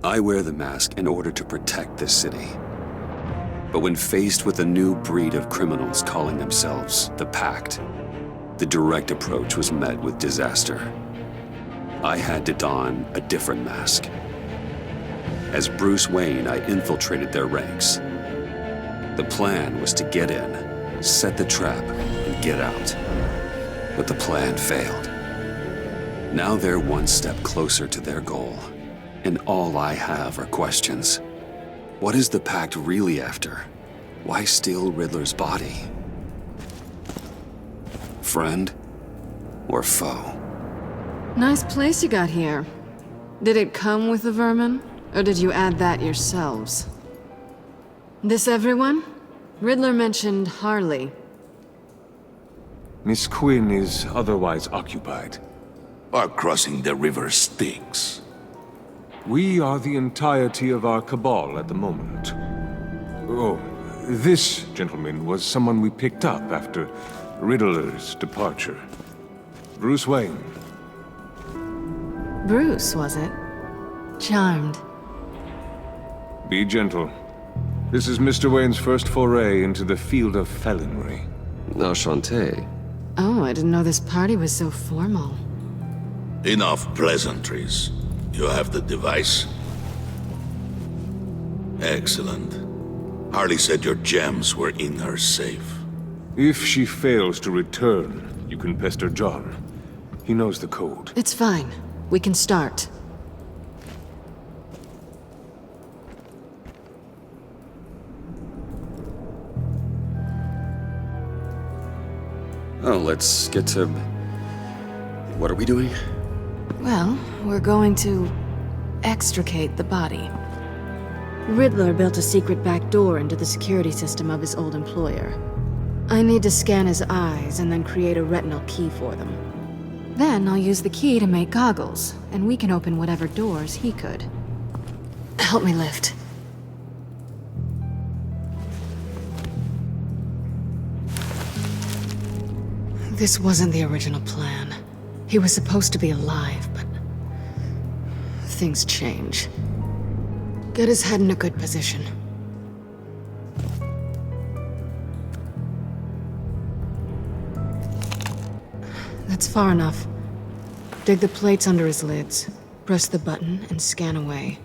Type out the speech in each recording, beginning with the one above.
I wear the mask in order to protect this city. But when faced with a new breed of criminals calling themselves the Pact, the direct approach was met with disaster. I had to don a different mask. As Bruce Wayne, I infiltrated their ranks. The plan was to get in, set the trap, and get out. But the plan failed. Now they're one step closer to their goal, and all I have are questions. What is the Pact really after? Why steal Riddler's body? Friend or foe? Nice place you got here. Did it come with the vermin, or did you add that yourselves? This everyone? Riddler mentioned Harley. Miss Quinn is otherwise occupied. Are crossing the river Styx. We are the entirety of our cabal at the moment. Oh, this gentleman was someone we picked up after Riddler's departure. Bruce Wayne. Bruce, was it? Charmed. Be gentle. This is Mr. Wayne's first foray into the field of felonry. Enchanté. Oh, I didn't know this party was so formal. Enough pleasantries. You have the device? Excellent. Harley said your gems were in her safe. If she fails to return, you can pester John. He knows the code. It's fine. We can start. Oh, let's get to... What are we doing? Well, we're going to extricate the body. Riddler built a secret back door into the security system of his old employer. I need to scan his eyes and then create a retinal key for them. Then I'll use the key to make goggles, and we can open whatever doors he could. Help me lift. This wasn't the original plan. He was supposed to be alive, but things change. Get his head in a good position. That's far enough. Dig the plates under his lids, press the button, and scan away.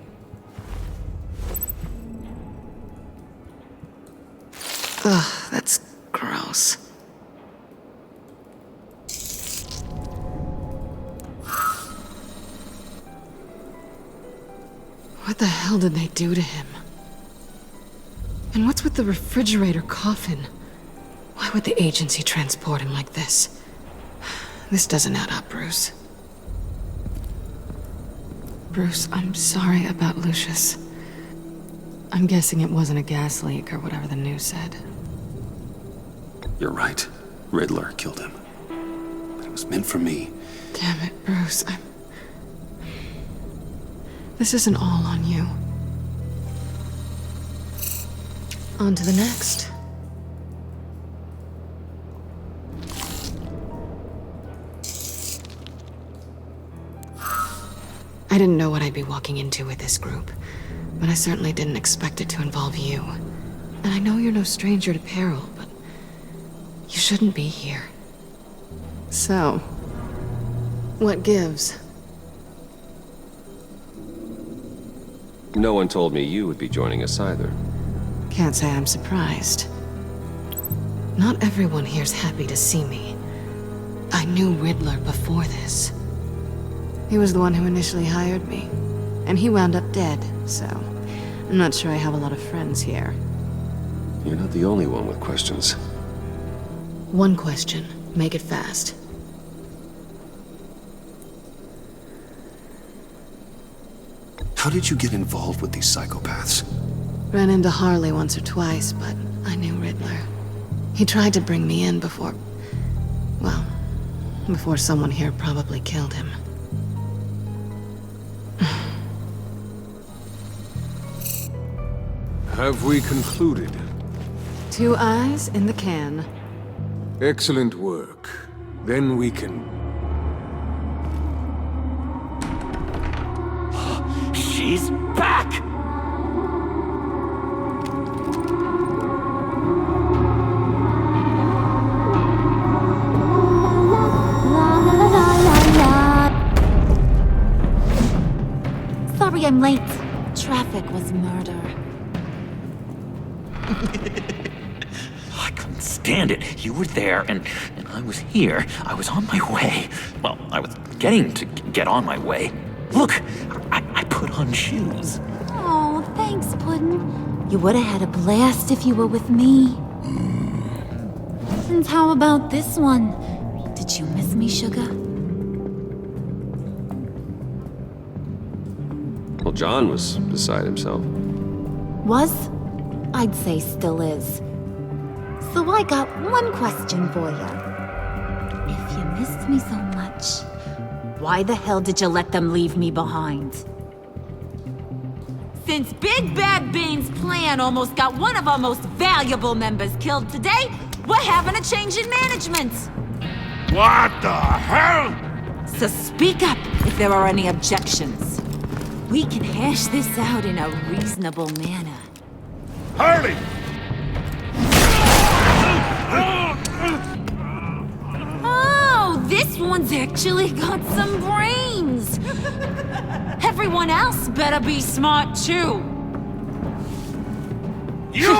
Ugh, that's gross. What the hell did they do to him? And what's with the refrigerator coffin? Why would the agency transport him like this? This doesn't add up, Bruce. Bruce, I'm sorry about Lucius. I'm guessing it wasn't a gas leak or whatever the news said. You're right. Riddler killed him. But it was meant for me. Damn it, Bruce. This isn't all on you. On to the next. I didn't know what I'd be walking into with this group, but I certainly didn't expect it to involve you. And I know you're no stranger to peril, but you shouldn't be here. So, what gives? No one told me you would be joining us either. Can't say I'm surprised. Not everyone here's happy to see me. I knew Riddler before this. He was the one who initially hired me, and he wound up dead, so I'm not sure I have a lot of friends here. You're not the only one with questions. One question. Make it fast. How did you get involved with these psychopaths? Ran into Harley once or twice, but I knew Riddler. He tried to bring me in before... well, before someone here probably killed him. Have we concluded? 2 eyes in the can. Excellent work. Then we can... Shit! She's back! Sorry I'm late. Traffic was murder. I couldn't stand it. You were there, and I was here. I was on my way. Well, I was getting to get on my way. Look, I put on shoes. Oh, thanks, Puddin'. You would have had a blast if you were with me. And how about this one? Did you miss me, Sugar? Well, John was beside himself. Was? I'd say still is. So I got one question for you. If you missed me so much, why the hell did you let them leave me behind? Since Big Bad Bane's plan almost got one of our most valuable members killed today, we're having a change in management. What the hell? So speak up if there are any objections. We can hash this out in a reasonable manner. Harley! Oh, this one's actually got some brains. Everyone else better be smart too. You!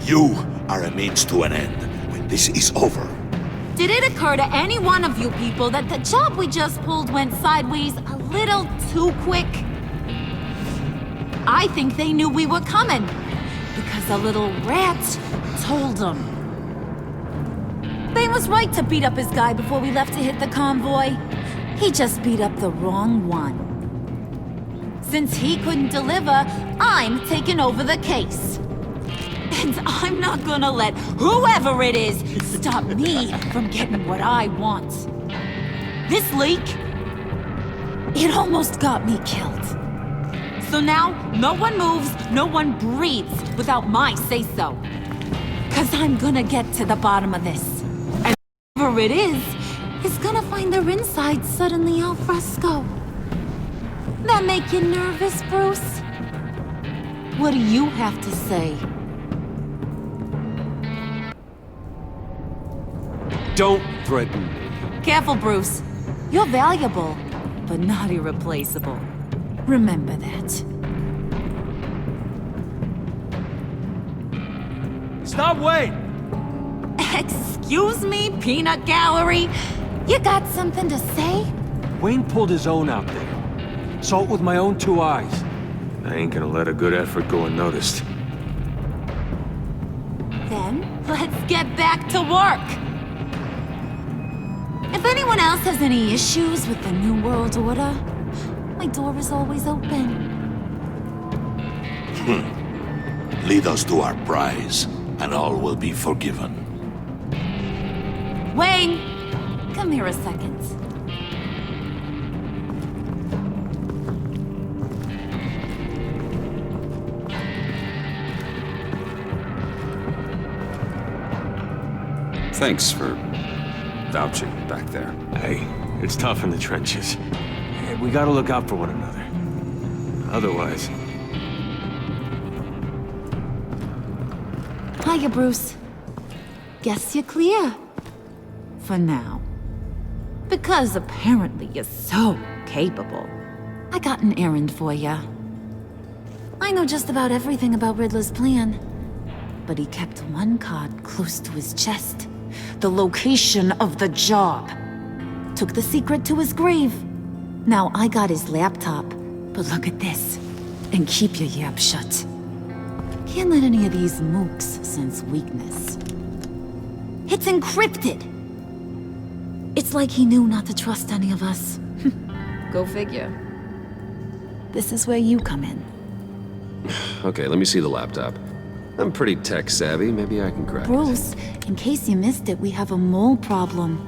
You are a means to an end. When this is over, Did it occur to any one of you people that the job we just pulled went sideways a little too quick? I think they knew we were coming, because a little rat told them. Bane was right to beat up his guy before we left to hit the convoy. He just beat up the wrong one. Since he couldn't deliver, I'm taking over the case. And I'm not gonna let whoever it is stop me from getting what I want. This leak, it almost got me killed. So now, no one moves, no one breathes without my say-so. 'Cause I'm gonna get to the bottom of this. And whoever it is gonna find their insides suddenly al fresco. That make you nervous, Bruce? What do you have to say? Don't threaten me. Careful, Bruce. You're valuable, but not irreplaceable. Remember that. Stop, wait! Excuse me, Peanut Gallery? You got something to say? Wayne pulled his own out there. Saw it with my own two eyes. I ain't gonna let a good effort go unnoticed. Then, let's get back to work. If anyone else has any issues with the New World Order, my door is always open. lead us to our prize, and all will be forgiven. Wayne, come here a second. Thanks for vouching back there. Hey, it's tough in the trenches. Hey, we gotta look out for one another. Otherwise... Hiya, Bruce. Guess you're clear. For now. Because apparently you're so capable. I got an errand for you. I know just about everything about Riddler's plan. But he kept one card close to his chest. The location of the job. Took the secret to his grave. Now I got his laptop. But look at this. And keep your yap shut. Can't let any of these mooks sense weakness. It's encrypted! It's like he knew not to trust any of us. Go figure. This is where you come in. Okay, let me see the laptop. I'm pretty tech savvy. Maybe I can crack it. Bruce, in case you missed it, we have a mole problem.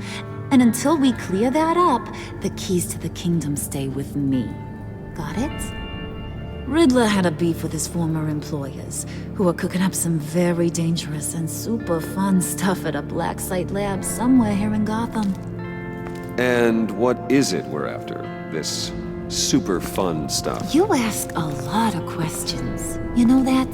And until we clear that up, the keys to the kingdom stay with me. Got it? Riddler had a beef with his former employers, who were cooking up some very dangerous and super fun stuff at a black site lab somewhere here in Gotham. And what is it we're after? This super fun stuff. You ask a lot of questions. You know that?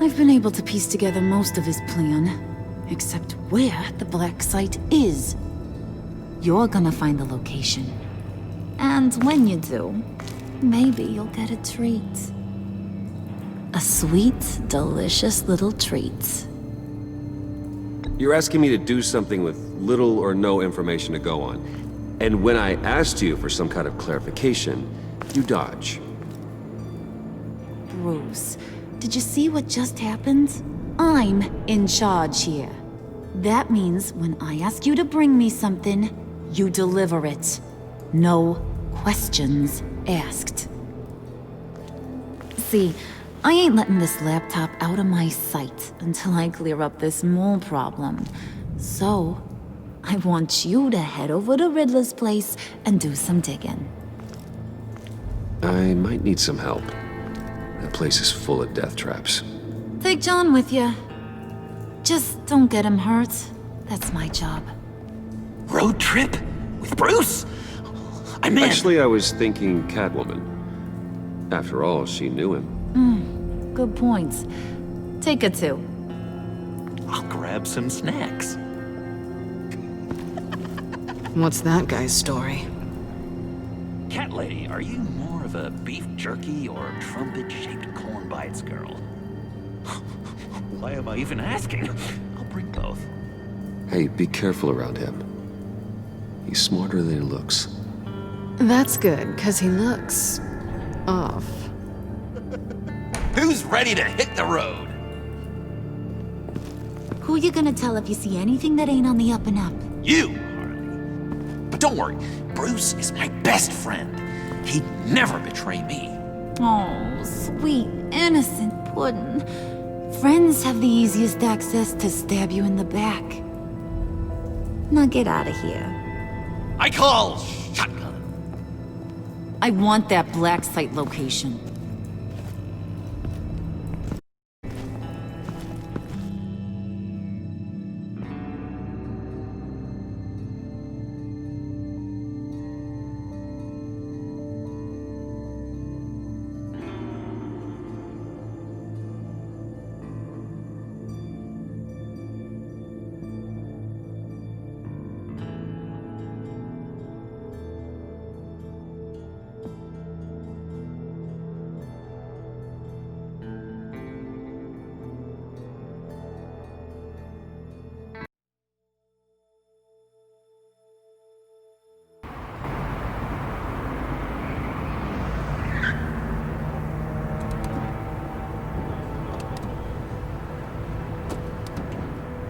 I've been able to piece together most of his plan, except where the black site is. You're gonna find the location. And when you do, maybe you'll get a treat. A sweet, delicious little treat. You're asking me to do something with little or no information to go on. And when I asked you for some kind of clarification, you dodge. Bruce, did you see what just happened? I'm in charge here. That means when I ask you to bring me something, you deliver it. No questions asked. See, I ain't letting this laptop out of my sight until I clear up this mole problem. So, I want you to head over to Riddler's place and do some digging. I might need some help. That place is full of death traps. Take John with you. Just don't get him hurt. That's my job. Road trip? With Bruce? I'm in. Actually, I was thinking Catwoman. After all, she knew him. Good points. Take her too. I'll grab some snacks. What's that guy's story? Cat lady, are you more of a beef jerky or trumpet-shaped corn bites girl? Why am I even asking? I'll bring both. Hey, be careful around him. He's smarter than he looks. That's good, because he looks... off. Who's ready to hit the road? Who you gonna tell if you see anything that ain't on the up and up? You, Harley. But don't worry, Bruce is my best friend. He'd never betray me. Oh, sweet, innocent puddin'. Friends have the easiest access to stab you in the back. Now get out of here. I call shotgun. I want that black site location.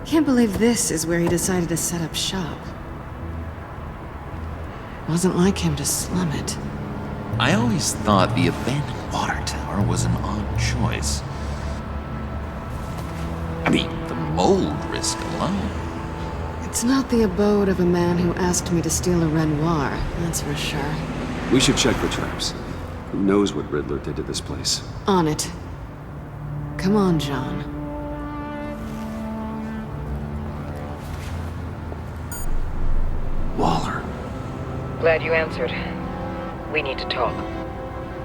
Can't believe this is where he decided to set up shop. Wasn't like him to slum it. I always thought the abandoned water tower was an odd choice. I mean, the mold risk alone. It's not the abode of a man who asked me to steal a Renoir, that's for sure. We should check the traps. Who knows what Riddler did to this place? On it. Come on, John. Waller. Glad you answered. We need to talk.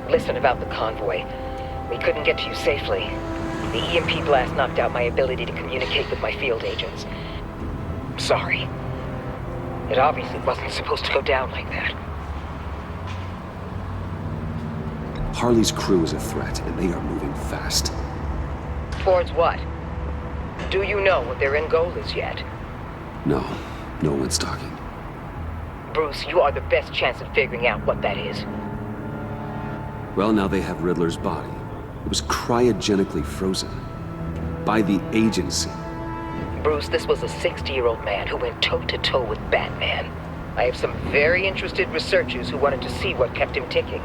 Listen about the convoy. We couldn't get to you safely. The EMP blast knocked out my ability to communicate with my field agents. Sorry. It obviously wasn't supposed to go down like that. Harley's crew is a threat, and they are moving fast. Towards what? Do you know what their end goal is yet? No one's talking. Bruce, you are the best chance of figuring out what that is. Well, now they have Riddler's body. It was cryogenically frozen. By the agency. Bruce, this was a 60-year-old man who went toe-to-toe with Batman. I have some very interested researchers who wanted to see what kept him ticking.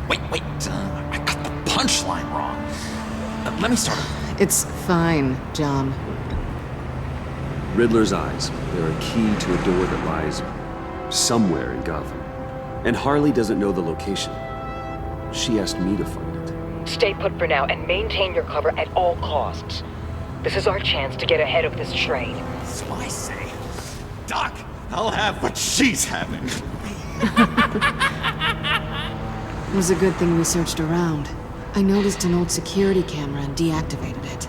Wait, I got the punchline wrong. Let me start over. It's fine, John. Riddler's eyes. They're a key to a door that lies somewhere in Gotham. And Harley doesn't know the location. She asked me to find it. Stay put for now and maintain your cover at all costs. This is our chance to get ahead of this train. So I say, Doc, I'll have what she's having. It was a good thing we searched around. I noticed an old security camera and deactivated it.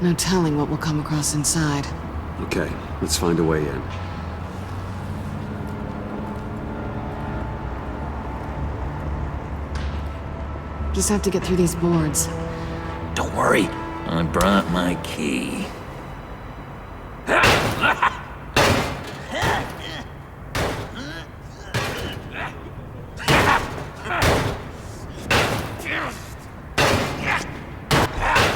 No telling what we'll come across inside. Okay, let's find a way in. Just have to get through these boards. Don't worry, I brought my key.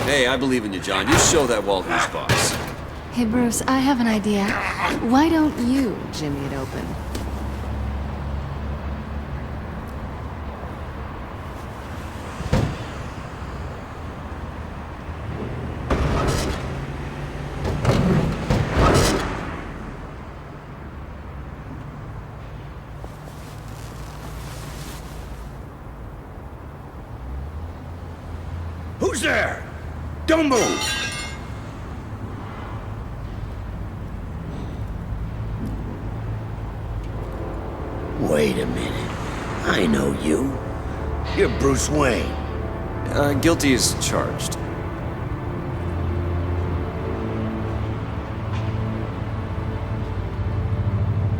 Hey, I believe in you, John. You show that wall who's boss. Hey Bruce, I have an idea. Why don't you jimmy it open? Who's there? Don't move! Wait a minute. I know you. You're Bruce Wayne. Guilty as charged.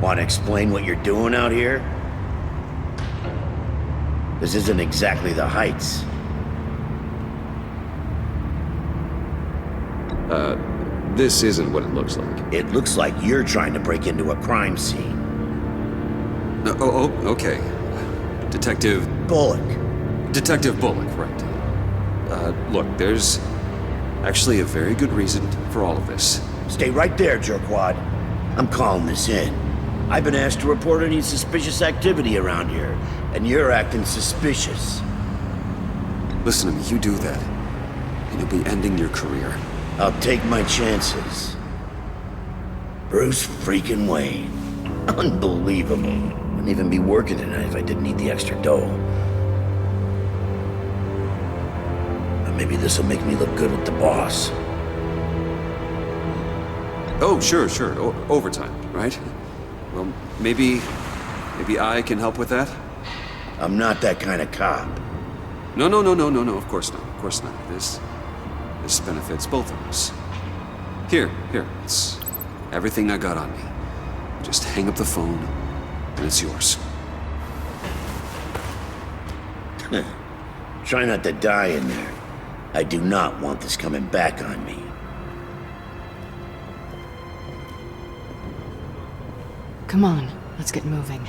Want to explain what you're doing out here? This isn't exactly the Heights. This isn't what it looks like. It looks like you're trying to break into a crime scene. Okay. Detective Bullock. Detective Bullock, right. Look, there's actually a very good reason for all of this. Stay right there, jerkwad. I'm calling this in. I've been asked to report any suspicious activity around here, and you're acting suspicious. Listen to me, you do that, and you'll be ending your career. I'll take my chances. Bruce freaking Wayne. Unbelievable. Wouldn't even be working tonight if I didn't need the extra dough. But maybe this'll make me look good with the boss. Oh, sure. Overtime, right? Well, maybe I can help with that? I'm not that kind of cop. No, of course not. This benefits both of us. Here, it's everything I got on me. Just hang up the phone, and it's yours. Try not to die in there. I do not want this coming back on me. Come on, let's get moving.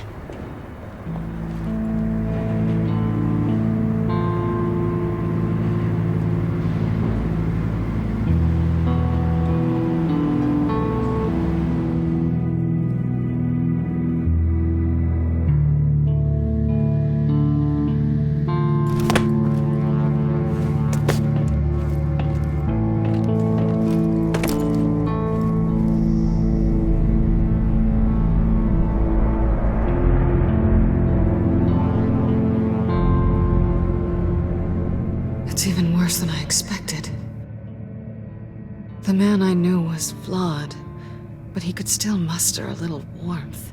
It's even worse than I expected. The man I knew was flawed, but he could still muster a little warmth.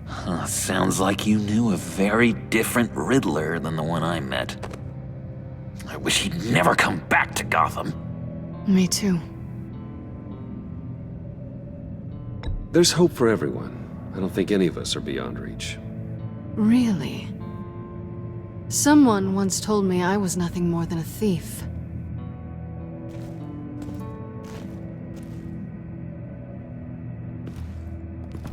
Huh, sounds like you knew a very different Riddler than the one I met. I wish he'd never come back to Gotham. Me too. There's hope for everyone. I don't think any of us are beyond reach. Really? Someone once told me I was nothing more than a thief.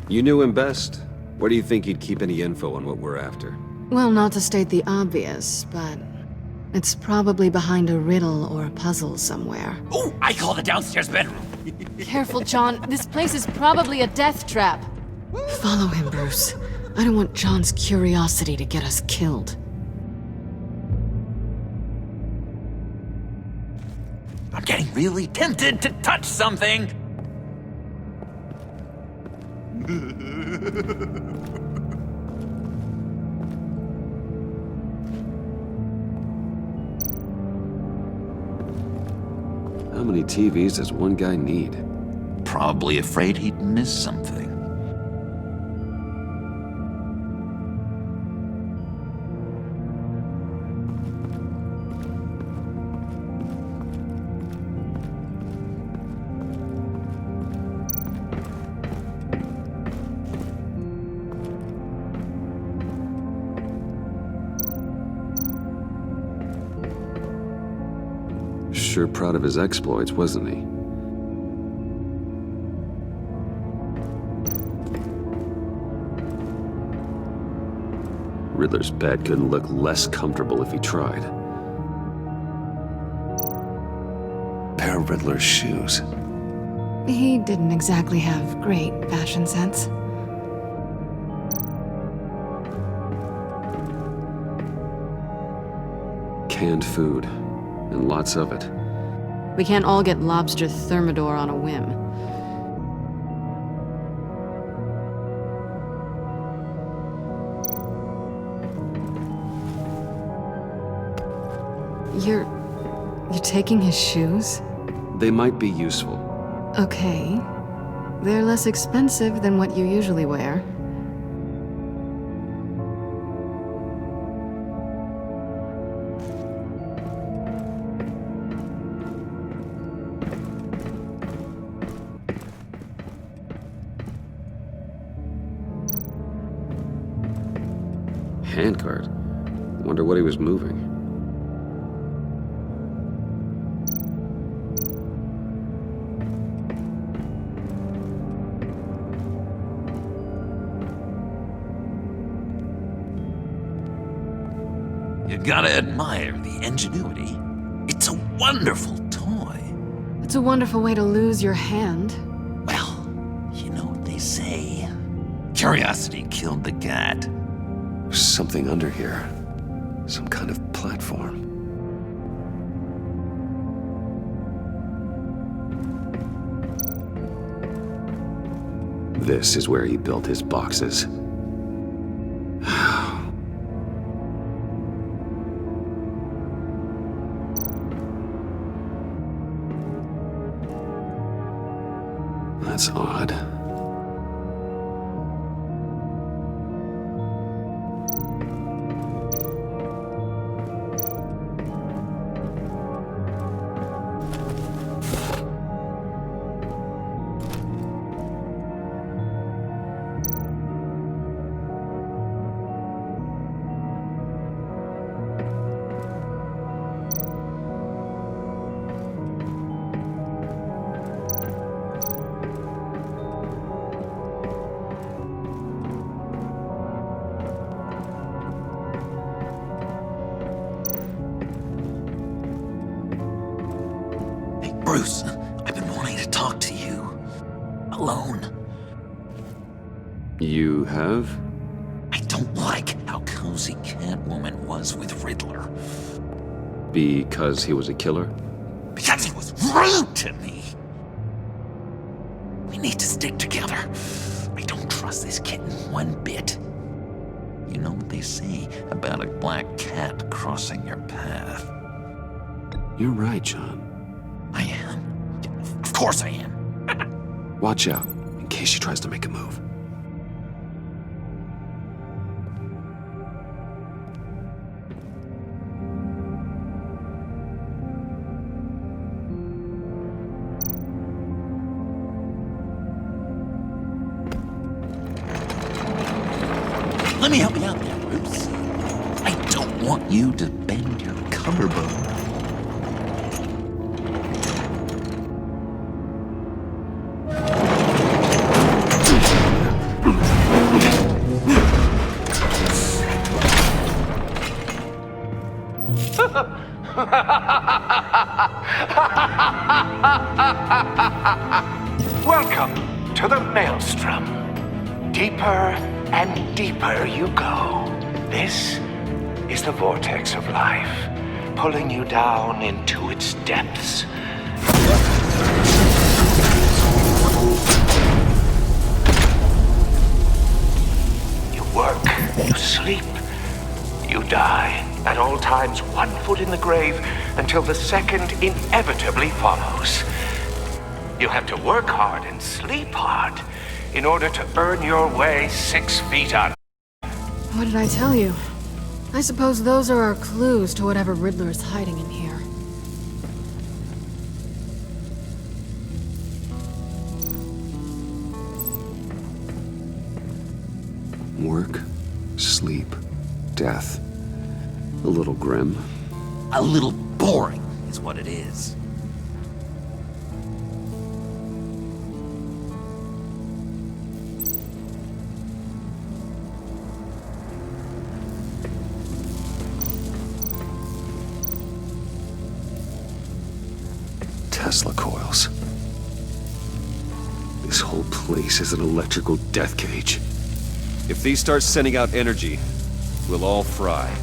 You knew him best. Where do you think he'd keep any info on what we're after? Well, not to state the obvious, but it's probably behind a riddle or a puzzle somewhere. Oh, I call the downstairs bedroom. Careful, John. This place is probably a death trap. Follow him, Bruce. I don't want John's curiosity to get us killed. I'm getting really tempted to touch something. How many TVs does one guy need? Probably afraid he'd miss something. sure proud of his exploits, wasn't he? Riddler's bed couldn't look less comfortable if he tried. Pair of Riddler's shoes. He didn't exactly have great fashion sense. Canned food, and lots of it. We can't all get lobster thermidor on a whim. You're taking his shoes? They might be useful. Okay. They're less expensive than what you usually wear. Handcart. Wonder what he was moving. You gotta admire the ingenuity. It's a wonderful toy. It's a wonderful way to lose your hand. Well, you know what they say. Curiosity killed the cat. There's something under here. Some kind of platform. This is where he built his boxes. That's odd. Bruce, I've been wanting to talk to you. Alone. You have? I don't like how cozy Catwoman was with Riddler. Because he was a killer? Because he was rude to me. We need to stick together. I don't trust this kitten one bit. You know what they say about a black cat crossing your path? You're right, John. I am. Of course I am. Watch out, in case she tries to make a move. Let me help you out there, Bruce. I don't want you to bend your collarbone. Welcome to the Maelstrom. Deeper and deeper you go. This is the vortex of life, pulling you down into its depths. You work, you sleep, you die. At all times, 1 foot in the grave until the second inevitably follows. You have to work hard and sleep hard in order to earn your way 6 feet under. What did I tell you? I suppose those are our clues to whatever Riddler is hiding in here. Work, sleep, death. A little grim. A little boring is what it is. Tesla coils. This whole place is an electrical death cage. If these start sending out energy, we'll all fry.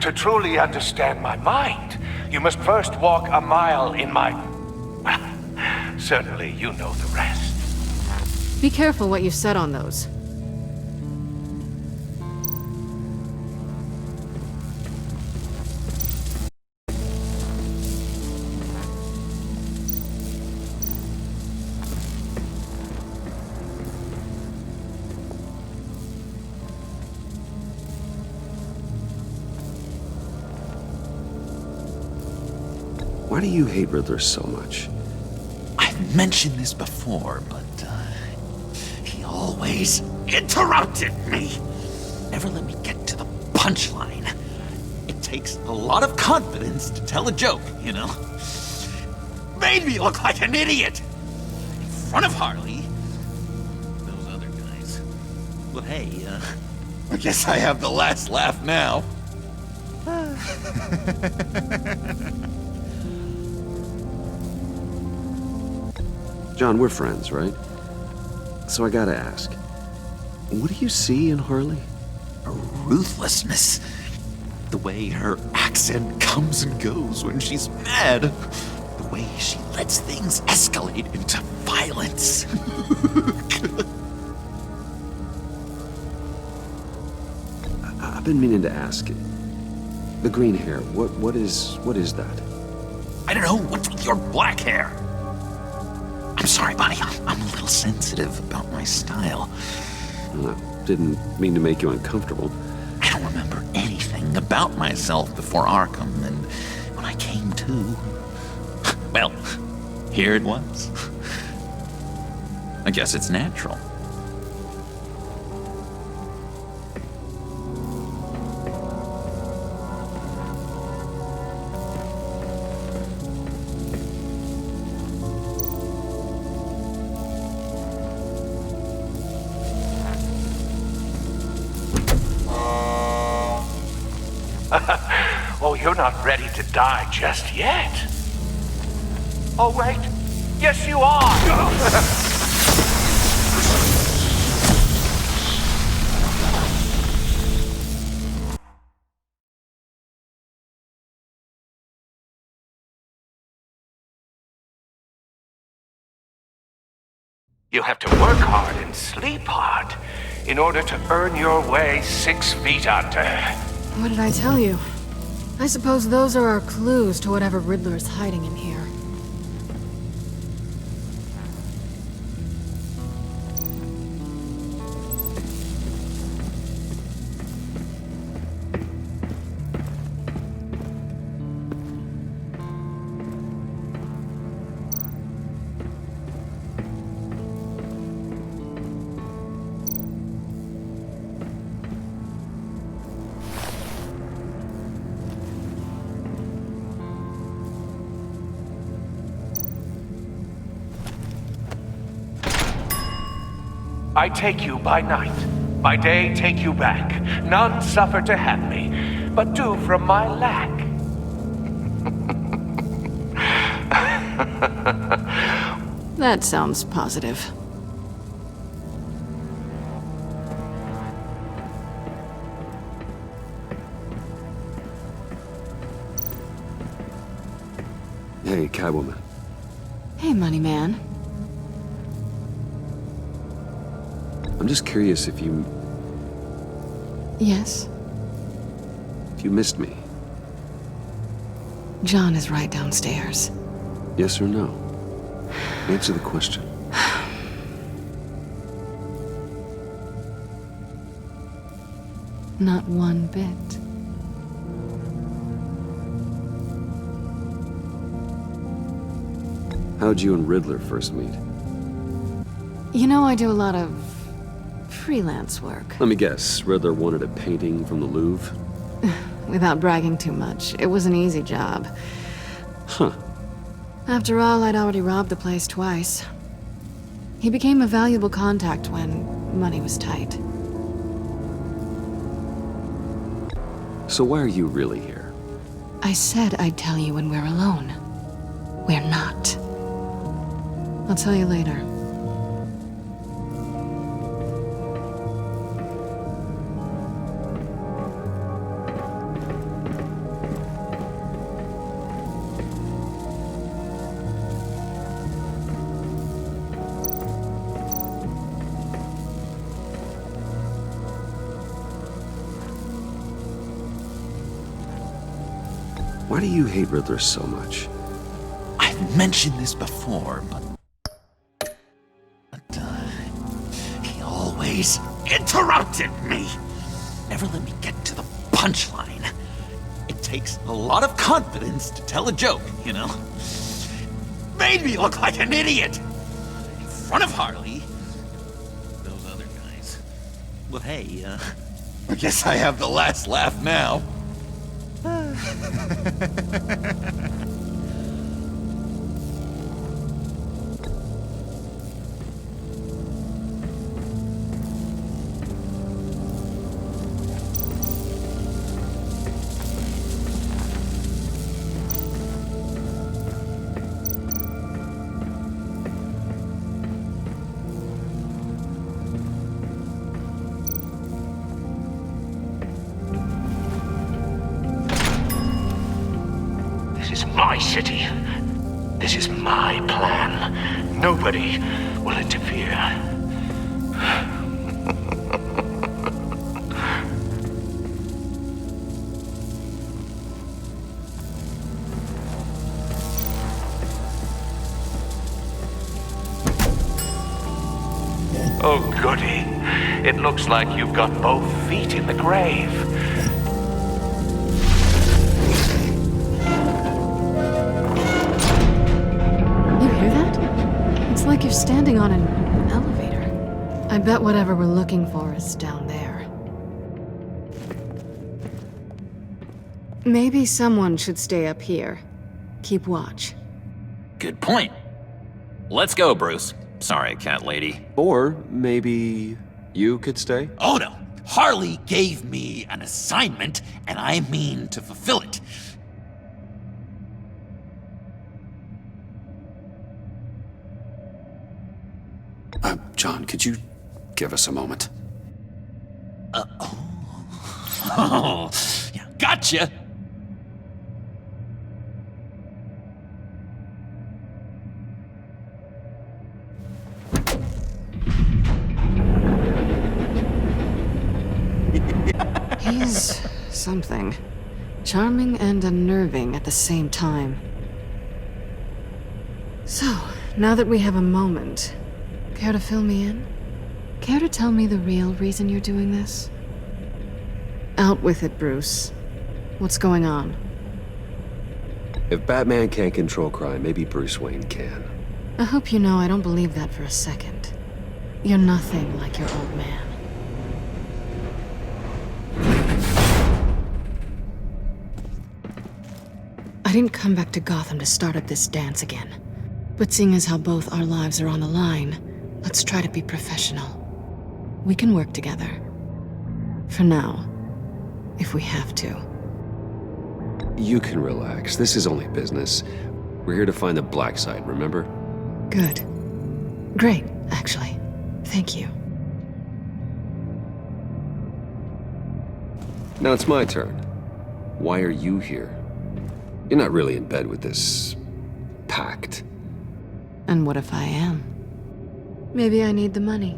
To truly understand my mind, you must first walk a mile in my... Well, certainly you know the rest. Be careful what you set on those. Why do you hate Riddler so much? I've mentioned this before, but he always interrupted me. Never let me get to the punchline. It takes a lot of confidence to tell a joke, you know? Made me look like an idiot in front of Harley. Those other guys. Well, hey, I guess I have the last laugh now. John, we're friends, right? So I gotta ask, what do you see in Harley? Her ruthlessness. The way her accent comes and goes when she's mad. The way she lets things escalate into violence. I've been meaning to ask. The green hair, what is that? I don't know, what's with your black hair? I'm sorry, buddy, I'm a little sensitive about my style. Well, I didn't mean to make you uncomfortable. I don't remember anything about myself before Arkham, and when I came to... Well, here it was. I guess it's natural. Oh, you're not ready to die just yet. Oh, wait. Yes, you are. You have to work hard and sleep hard in order to earn your way 6 feet under. What did I tell you? I suppose those are our clues to whatever Riddler is hiding in here. I take you by night, by day take you back. None suffer to have me, but do from my lack. That sounds positive. Hey, Catwoman. Hey, Money Man. I'm just curious if you Yes? missed me. John is right downstairs. Yes or no? Answer the question. Not one bit. How'd you and Riddler first meet? You know, I do a lot of freelance work. Let me guess, Riddler wanted a painting from the Louvre? Without bragging too much, it was an easy job. Huh. After all, I'd already robbed the place twice. He became a valuable contact when money was tight. So why are you really here? I said I'd tell you when we're alone. We're not. I'll tell you later. Why do you hate Riddler so much? I've mentioned this before, but he always interrupted me. Never let me get to the punchline. It takes a lot of confidence to tell a joke, you know? Made me look like an idiot in front of Harley. Those other guys. Well, hey, I guess I have the last laugh now. My city. This is my plan. Nobody will interfere. Oh, goody. It looks like you've got both feet in the grave. Like you're standing on an elevator. I bet whatever we're looking for is down there. Maybe someone should stay up here. Keep watch. Good point. Let's go, Bruce. Sorry, cat lady. Or maybe you could stay? Oh no. Harley gave me an assignment, and I mean to fulfill it. John, could you give us a moment? Oh, yeah, gotcha! He's something. Charming and unnerving at the same time. So, now that we have a moment, care to fill me in? Care to tell me the real reason you're doing this? Out with it, Bruce. What's going on? If Batman can't control crime, maybe Bruce Wayne can. I hope you know I don't believe that for a second. You're nothing like your old man. I didn't come back to Gotham to start up this dance again. But seeing as how both our lives are on the line, let's try to be professional. We can work together. For now. If we have to. You can relax. This is only business. We're here to find the black side, remember? Good. Great, actually. Thank you. Now it's my turn. Why are you here? You're not really in bed with this pact. And what if I am? Maybe I need the money.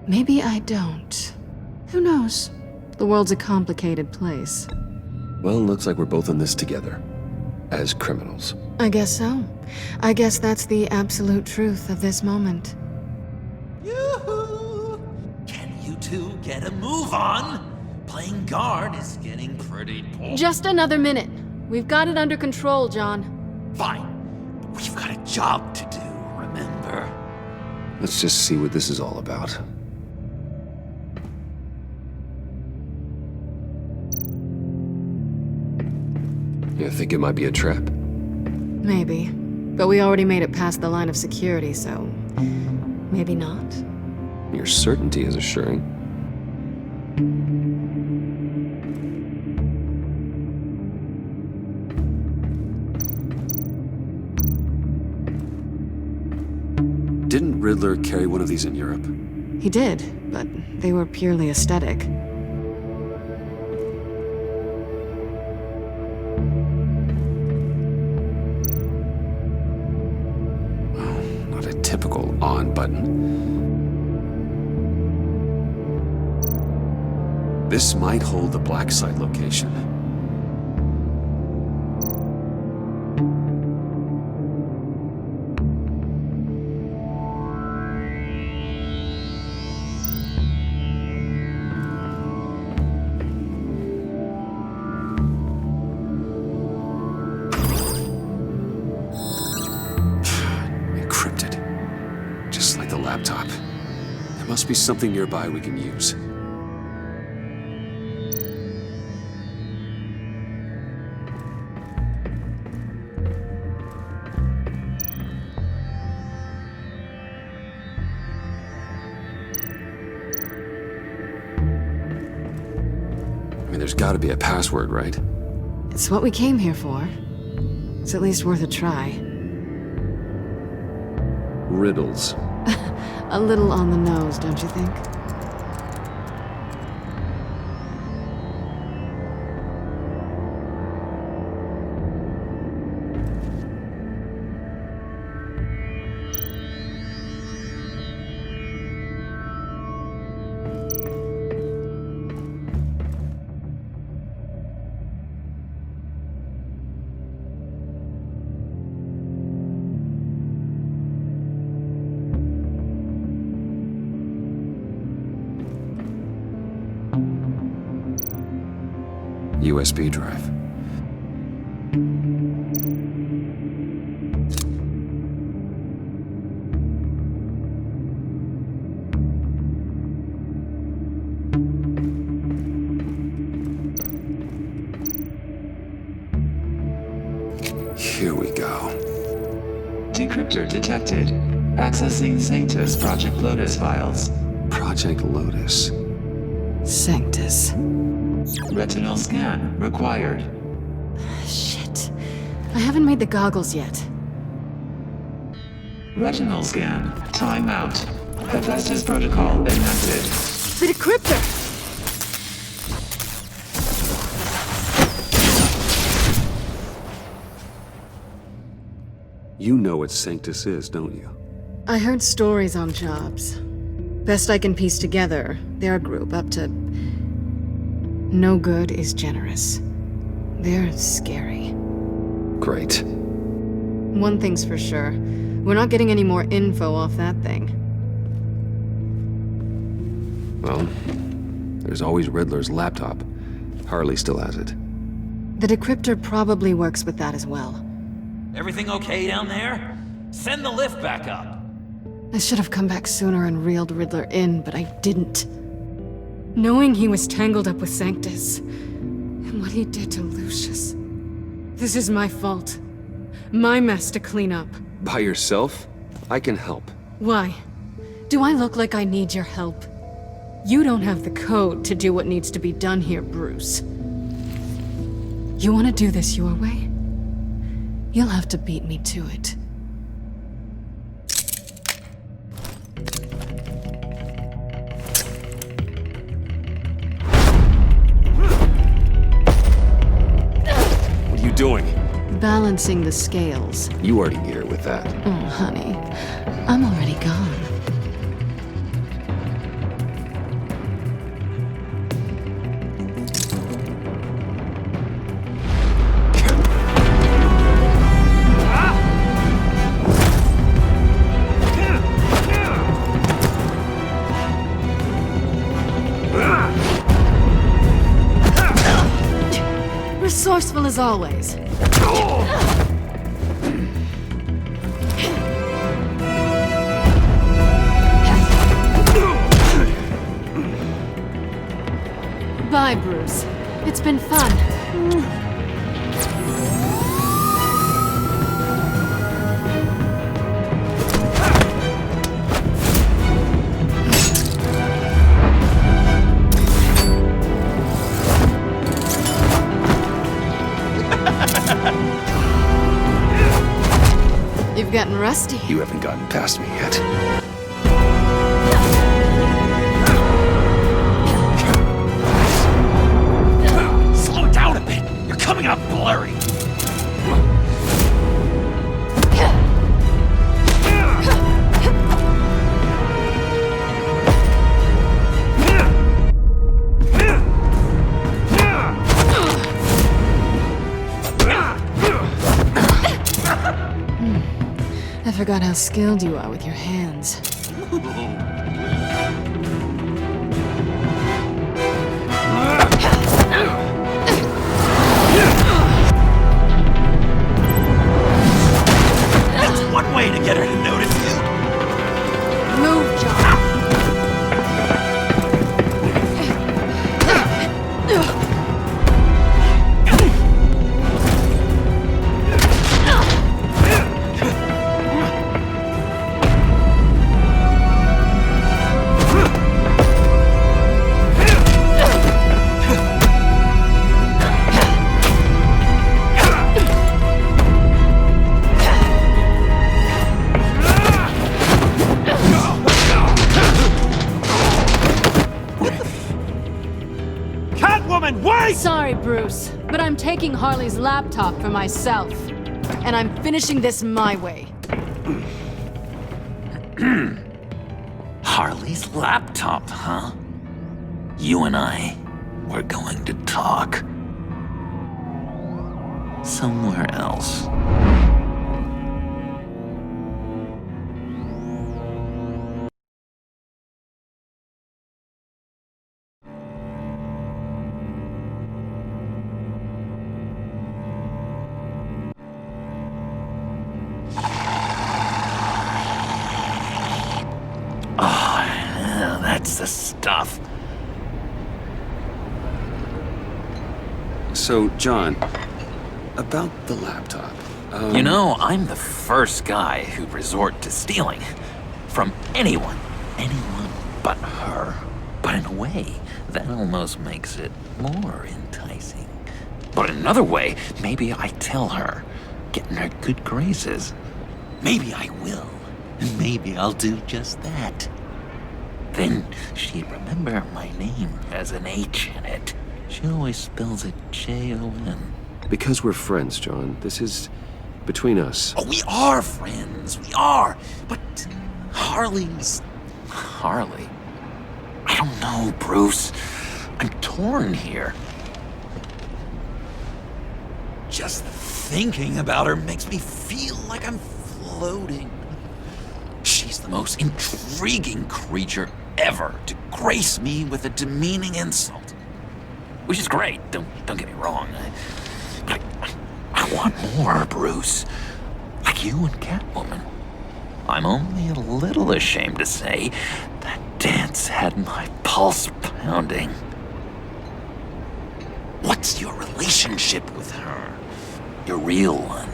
Maybe I don't. Who knows? The world's a complicated place. Well, looks like we're both in this together. As criminals. I guess so. I guess that's the absolute truth of this moment. Yoo-hoo! Can you two get a move on? Playing guard is getting pretty boring. Just another minute. We've got it under control, John. Fine. We've got a job to do, remember? Let's just see what this is all about. You think it might be a trap? Maybe. But we already made it past the line of security, so... maybe not. Your certainty is assuring. Didn't Riddler carry one of these in Europe? He did, but they were purely aesthetic. Not a typical on button. This might hold the black site location. Encrypted. Just like the laptop. There must be something nearby we can use. There's gotta be a password, right? It's what we came here for. It's at least worth a try. Riddles. A little on the nose, don't you think? USB drive. Here we go. Decryptor detected. Accessing Sanctus Project Lotus files. Project Lotus. Sanctus. Retinal scan required. Shit. I haven't made the goggles yet. Retinal scan. Timeout. Hephaestus protocol enacted. The decryptor! You know what Sanctus is, don't you? I heard stories on jobs. Best I can piece together, they're a group up to... no good is generous. They're scary. Great. One thing's for sure. We're not getting any more info off that thing. Well, there's always Riddler's laptop. Harley still has it. The decryptor probably works with that as well. Everything okay down there? Send the lift back up. I should have come back sooner and reeled Riddler in, but I didn't. Knowing he was tangled up with Sanctus, and what he did to Lucius. This is my fault. My mess to clean up. By yourself? I can help. Why? Do I look like I need your help? You don't have the code to do what needs to be done here, Bruce. You want to do this your way? You'll have to beat me to it. What are you doing? Balancing the scales. You already here with that. Oh, honey. I'm already gone. Resourceful as always. Bye, Bruce. It's been fun. rusty. You haven't gotten past me yet. Slow down a bit. You're coming up blurry. I forgot how skilled you are with your hands. That's one way to get her to notice you. Move, John. Sorry, Bruce, but I'm taking Harley's laptop for myself. And I'm finishing this my way. Harley's laptop, huh? You and I, we're going to talk. Somewhere else. That's the stuff. So, John, about the laptop. You know, I'm the first guy who'd resort to stealing. From anyone. Anyone but her. But in a way, that almost makes it more enticing. But in another way, maybe I tell her, get in her good graces. Maybe I will. And maybe I'll do just that. Then she'd remember my name has an H in it. She always spells it J-O-N. Because we're friends, John. This is between us. Oh, we are friends. We are. But Harley's... Harley? I don't know, Bruce. I'm torn here. Just thinking about her makes me feel like I'm floating. She's the most intriguing creature ever to grace me with a demeaning insult. Which is great, don't get me wrong. But I want more, Bruce. Like you and Catwoman. I'm only a little ashamed to say that dance had my pulse pounding. What's your relationship with her? Your real one?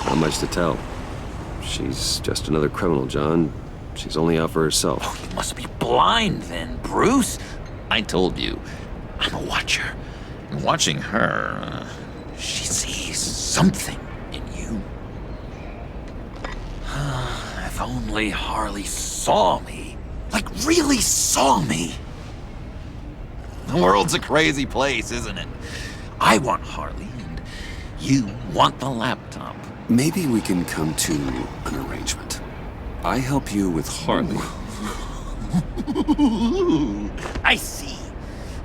Not much to tell. She's just another criminal, John. She's only out for herself. Oh, you must be blind then, Bruce. I told you, I'm a watcher. And watching her, she sees something in you. If only Harley saw me. Like, really saw me. The world's a crazy place, isn't it? I want Harley, and you want the laptop. Maybe we can come to an arrangement. I help you with Harley. I see.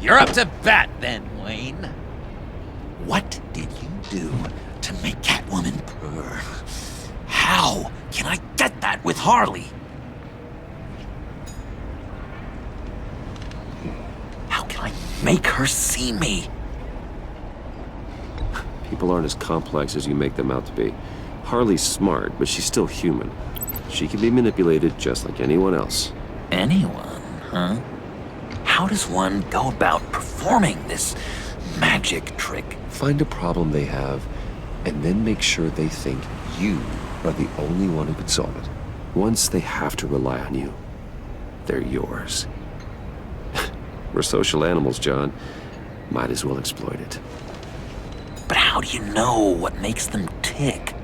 You're up to bat then, Wayne. What did you do to make Catwoman purr? How can I get that with Harley? How can I make her see me? People aren't as complex as you make them out to be. Harley's smart, but she's still human. She can be manipulated just like anyone else. Anyone, huh? How does one go about performing this magic trick? Find a problem they have, and then make sure they think you are the only one who could solve it. Once they have to rely on you, they're yours. We're social animals, John. Might as well exploit it. But how do you know what makes them tick?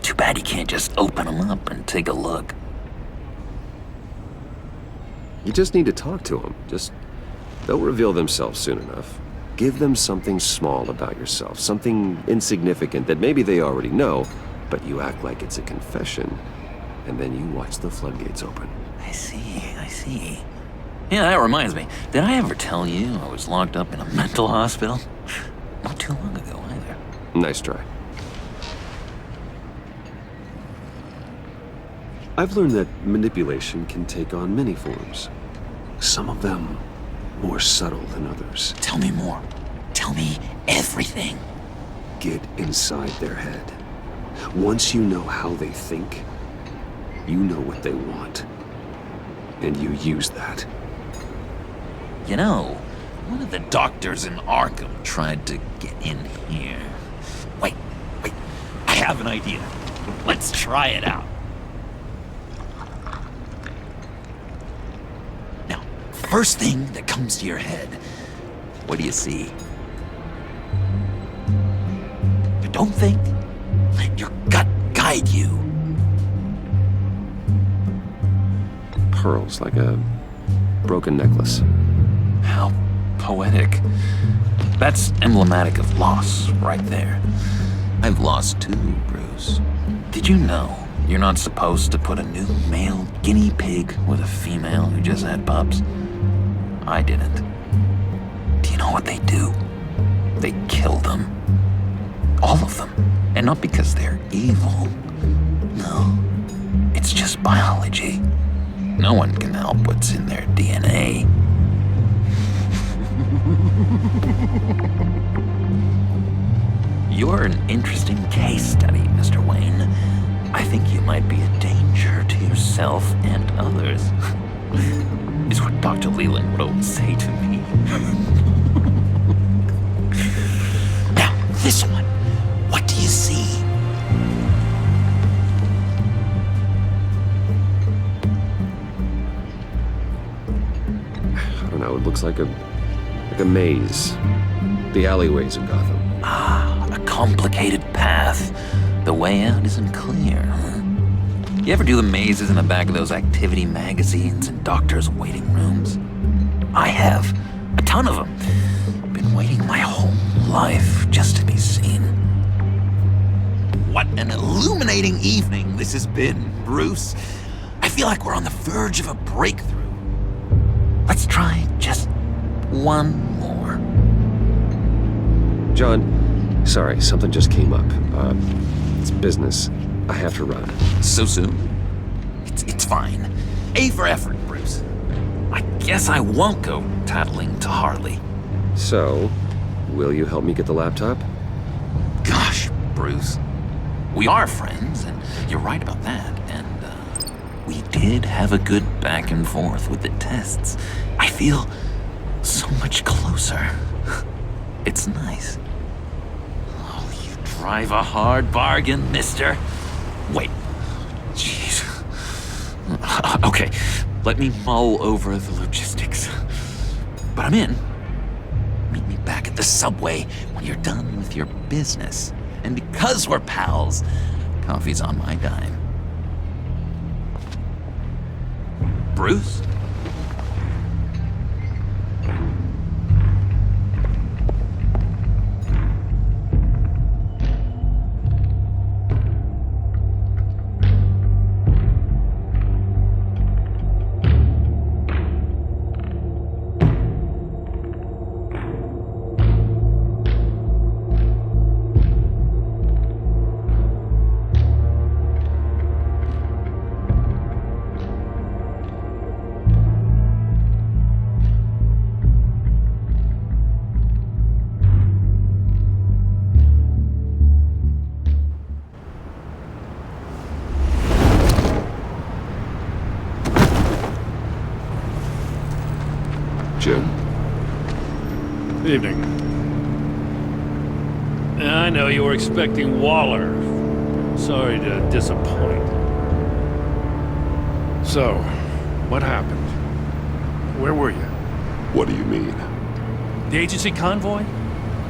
Too bad you can't just open them up and take a look. You just need to talk to them. They'll reveal themselves soon enough. Give them something small about yourself, something insignificant that maybe they already know, but you act like it's a confession, and then you watch the floodgates open. I see. Yeah, that reminds me. Did I ever tell you I was locked up in a mental hospital? Not too long ago, either. Nice try. I've learned that manipulation can take on many forms. Some of them more subtle than others. Tell me more. Tell me everything. Get inside their head. Once you know how they think, you know what they want. And you use that. You know, one of the doctors in Arkham tried to get in here. Wait. I have an idea. Let's try it out. Now, first thing that comes to your head, what do you see? But don't think. Let your gut guide you. Pearls, like a broken necklace. How poetic. That's emblematic of loss, right there. I've lost too, Bruce. Did you know you're not supposed to put a new male guinea pig with a female who just had pups? I didn't. Do you know what they do? They kill them. All of them. And not because they're evil. No. It's just biology. No one can help what's in their DNA. You're an interesting case study, Mr. Wayne. I think you might be a danger to yourself and others. Is what Dr. Leland would always say to me. Now, this one. What do you see? I don't know, it looks like a maze. The alleyways of Gotham. A complicated path. The way out isn't clear, huh? You ever do the mazes in the back of those activity magazines and doctors' waiting rooms? I have. A ton of them. Been waiting my whole life just to be seen. What an illuminating evening this has been, Bruce. I feel like we're on the verge of a breakthrough. Let's try just one more. John, sorry, something just came up. It's business. I have to run. So soon? It's fine. A for effort, Bruce. I guess I won't go tattling to Harley. So, will you help me get the laptop? Gosh, Bruce. We are friends, and you're right about that. And, we did have a good back and forth with the tests. I feel so much closer. It's nice. Oh, you drive a hard bargain, mister. Wait. Jeez. Okay, let me mull over the logistics. But I'm in. Meet me back at the subway when you're done with your business. And because we're pals, coffee's on my dime. Bruce? Jim? Evening. I know you were expecting Waller. Sorry to disappoint. So, what happened? Where were you? What do you mean? The agency convoy?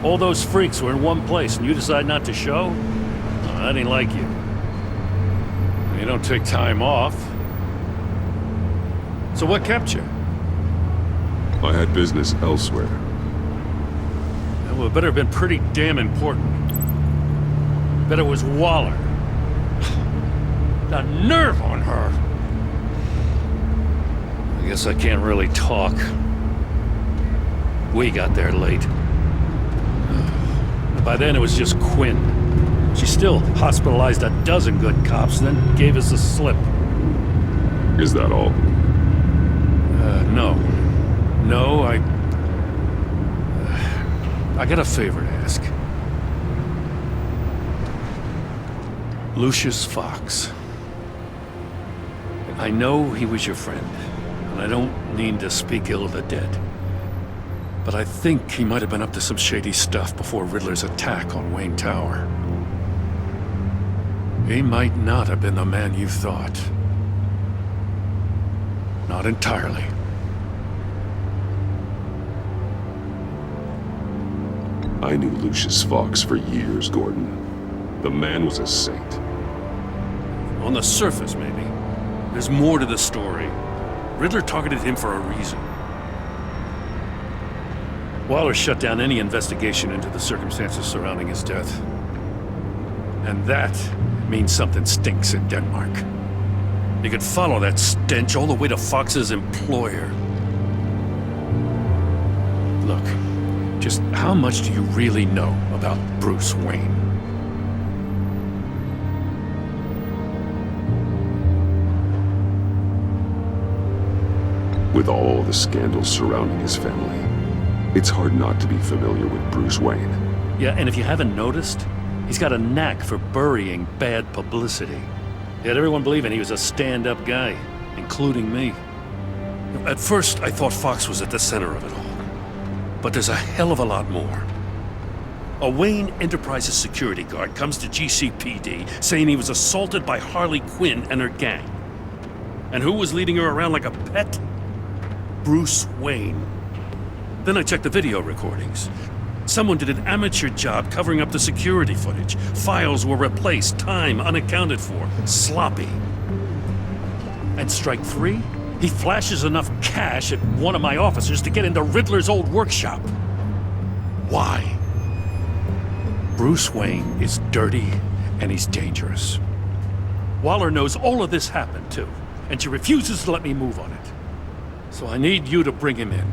All those freaks were in one place and you decide not to show? Oh, that ain't like you. You don't take time off. So what kept you? I had business elsewhere. Well, it better have been pretty damn important. Bet it was Waller. The nerve on her! I guess I can't really talk. We got there late. By then it was just Quinn. She still hospitalized a dozen good cops, then gave us the slip. Is that all? No. No, I got a favor to ask. Lucius Fox. I know he was your friend, and I don't mean to speak ill of the dead. But I think he might have been up to some shady stuff before Riddler's attack on Wayne Tower. He might not have been the man you thought. Not entirely. I knew Lucius Fox for years, Gordon. The man was a saint. On the surface, maybe. There's more to the story. Riddler targeted him for a reason. Waller shut down any investigation into the circumstances surrounding his death. And that means something stinks in Denmark. You could follow that stench all the way to Fox's employer. Look, just how much do you really know about Bruce Wayne? With all the scandals surrounding his family, it's hard not to be familiar with Bruce Wayne. Yeah, and if you haven't noticed, he's got a knack for burying bad publicity. He had everyone believing he was a stand-up guy, including me. At first, I thought Fox was at the center of it all. But there's a hell of a lot more. A Wayne Enterprises security guard comes to GCPD saying he was assaulted by Harley Quinn and her gang. And who was leading her around like a pet? Bruce Wayne. Then I checked the video recordings. Someone did an amateur job covering up the security footage. Files were replaced, time unaccounted for, sloppy. And strike three? He flashes enough cash at one of my officers to get into Riddler's old workshop. Why? Bruce Wayne is dirty and he's dangerous. Waller knows all of this happened too, and she refuses to let me move on it. So I need you to bring him in.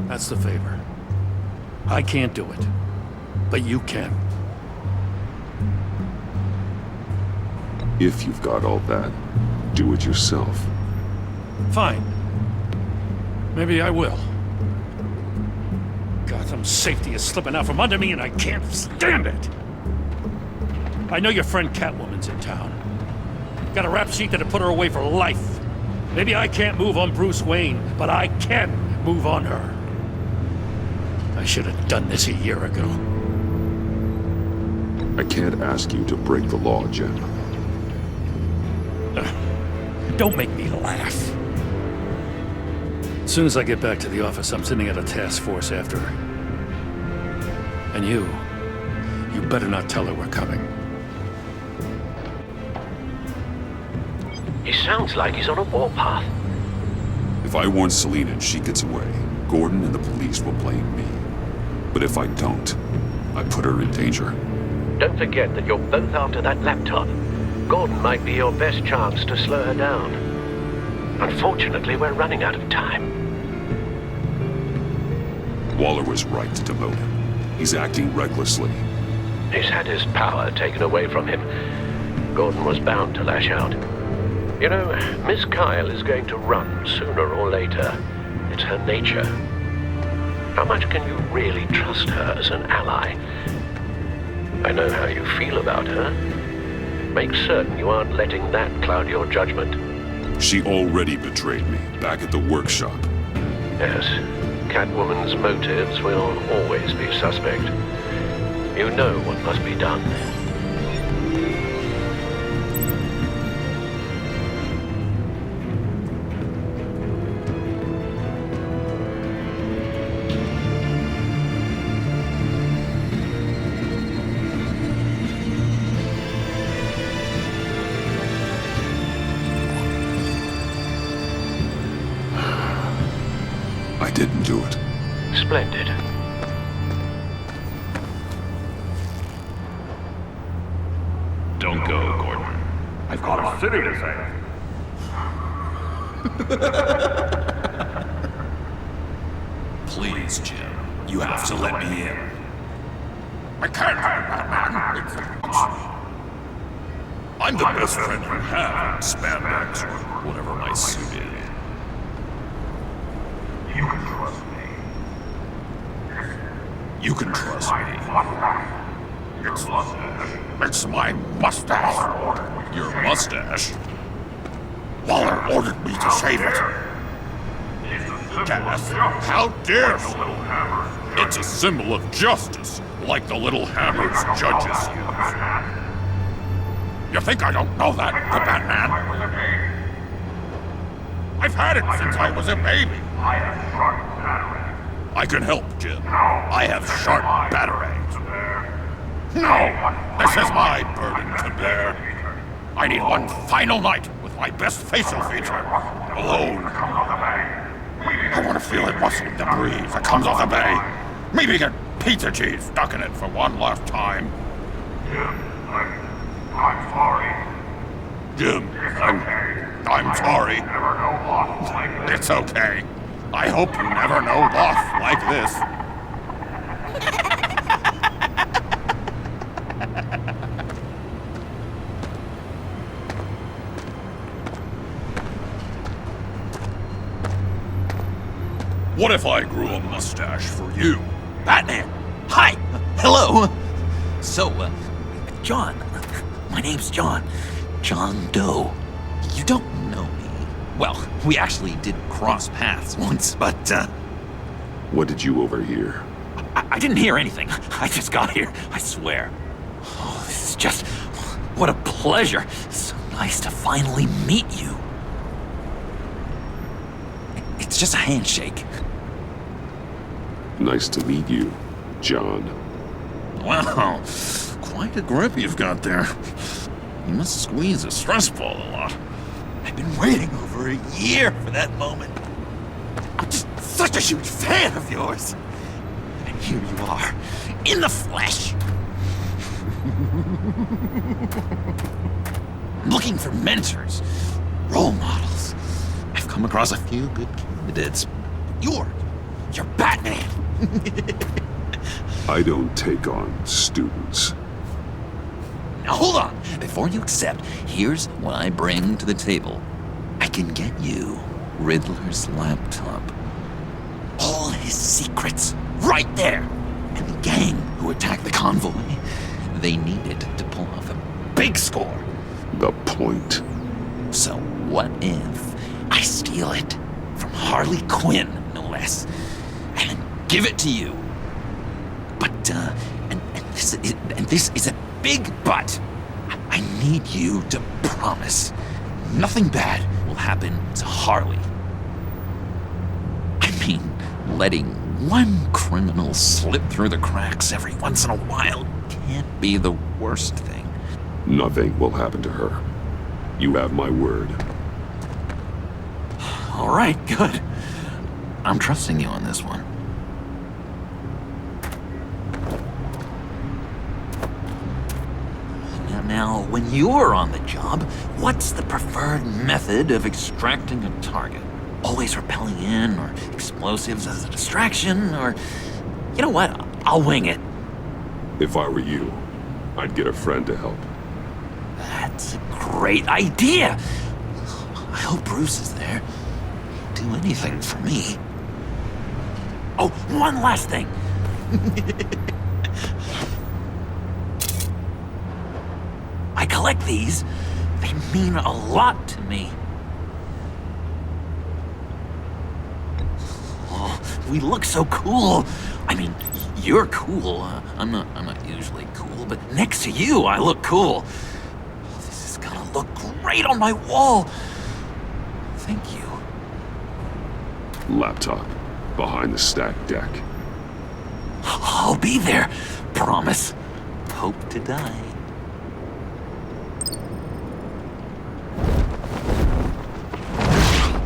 That's the favor. I can't do it, but you can. If you've got all that, do it yourself. Fine. Maybe I will. Gotham safety is slipping out from under me and I can't stand it! I know your friend Catwoman's in town. Got a rap sheet that'd put her away for life. Maybe I can't move on Bruce Wayne, but I can move on her. I should have done this a year ago. I can't ask you to break the law, Jim. Don't make me laugh. As soon as I get back to the office, I'm sending out a task force after her. And you better not tell her we're coming. He sounds like he's on a warpath. If I warn Selina and she gets away, Gordon and the police will blame me. But if I don't, I put her in danger. Don't forget that you're both after that laptop. Gordon might be your best chance to slow her down. Unfortunately, we're running out of time. Waller was right to demote him. He's acting recklessly. He's had his power taken away from him. Gordon was bound to lash out. You know, Miss Kyle is going to run sooner or later. It's her nature. How much can you really trust her as an ally? I know how you feel about her. Make certain you aren't letting that cloud your judgment. She already betrayed me, back at the workshop. Yes, Catwoman's motives will always be suspect. You know what must be done. do it. Splendid. Don't go, Gordon. I've got a city to save. Please, Jim. You have to let me in. I can't, Batman. I'm the best friend you have in spandex or whatever my suit is. You can trust me. You can trust me. It's my mustache. Your mustache? Waller ordered me to shave it. Death? How dare you? It's a symbol of justice, like the little hammers judges use. You think I don't know that, the Batman? I've had it since I was a baby. I can help, Jim. I have sharp batarangs. No! This is my burden to bear. I need one final night with my best facial feature. Alone. I want to feel it rustle in the breeze that comes off the bay. Maybe get pizza cheese stuck in it for one last time. Jim, I'm sorry. Jim, I'm sorry. It's okay. I hope you never know loss like this. What if I grew a mustache for you? Batman! Hi! Hello! So, John. My name's John. John Doe. You don't know me. Well, we actually did cross paths once, but, What did you overhear? I didn't hear anything. I just got here, I swear. Oh, this is just... What a pleasure. So nice to finally meet you. It's just a handshake. Nice to meet you, John. Wow, quite a grip you've got there. You must squeeze a stress ball a lot. I've been waiting over a year for that moment. I'm just such a huge fan of yours. And here you are, in the flesh. I'm looking for mentors, role models. I've come across a few good candidates. You're Batman. I don't take on students. Now hold on. Before you accept, here's what I bring to the table. I can get you Riddler's laptop. All his secrets, right there. And the gang who attacked the convoy, they needed to pull off a big score. The point. So what if I steal it from Harley Quinn, no less, and then give it to you? But, and this is a big but. I need you to promise nothing bad will happen to Harley. I mean, letting one criminal slip through the cracks every once in a while can't be the worst thing. Nothing will happen to her. You have my word. All right, good. I'm trusting you on this one. Now, when you're on the job, what's the preferred method of extracting a target? Always rappelling in, or explosives as a distraction, or... You know what? I'll wing it. If I were you, I'd get a friend to help. That's a great idea! I hope Bruce is there. He'd do anything for me. Oh, one last thing! I collect these. They mean a lot to me. Oh, we look so cool. I mean, you're cool. I'm not usually cool, but next to you, I look cool. This is gonna look great on my wall. Thank you. Laptop. Behind the stacked deck. I'll be there. Promise. Hope to die.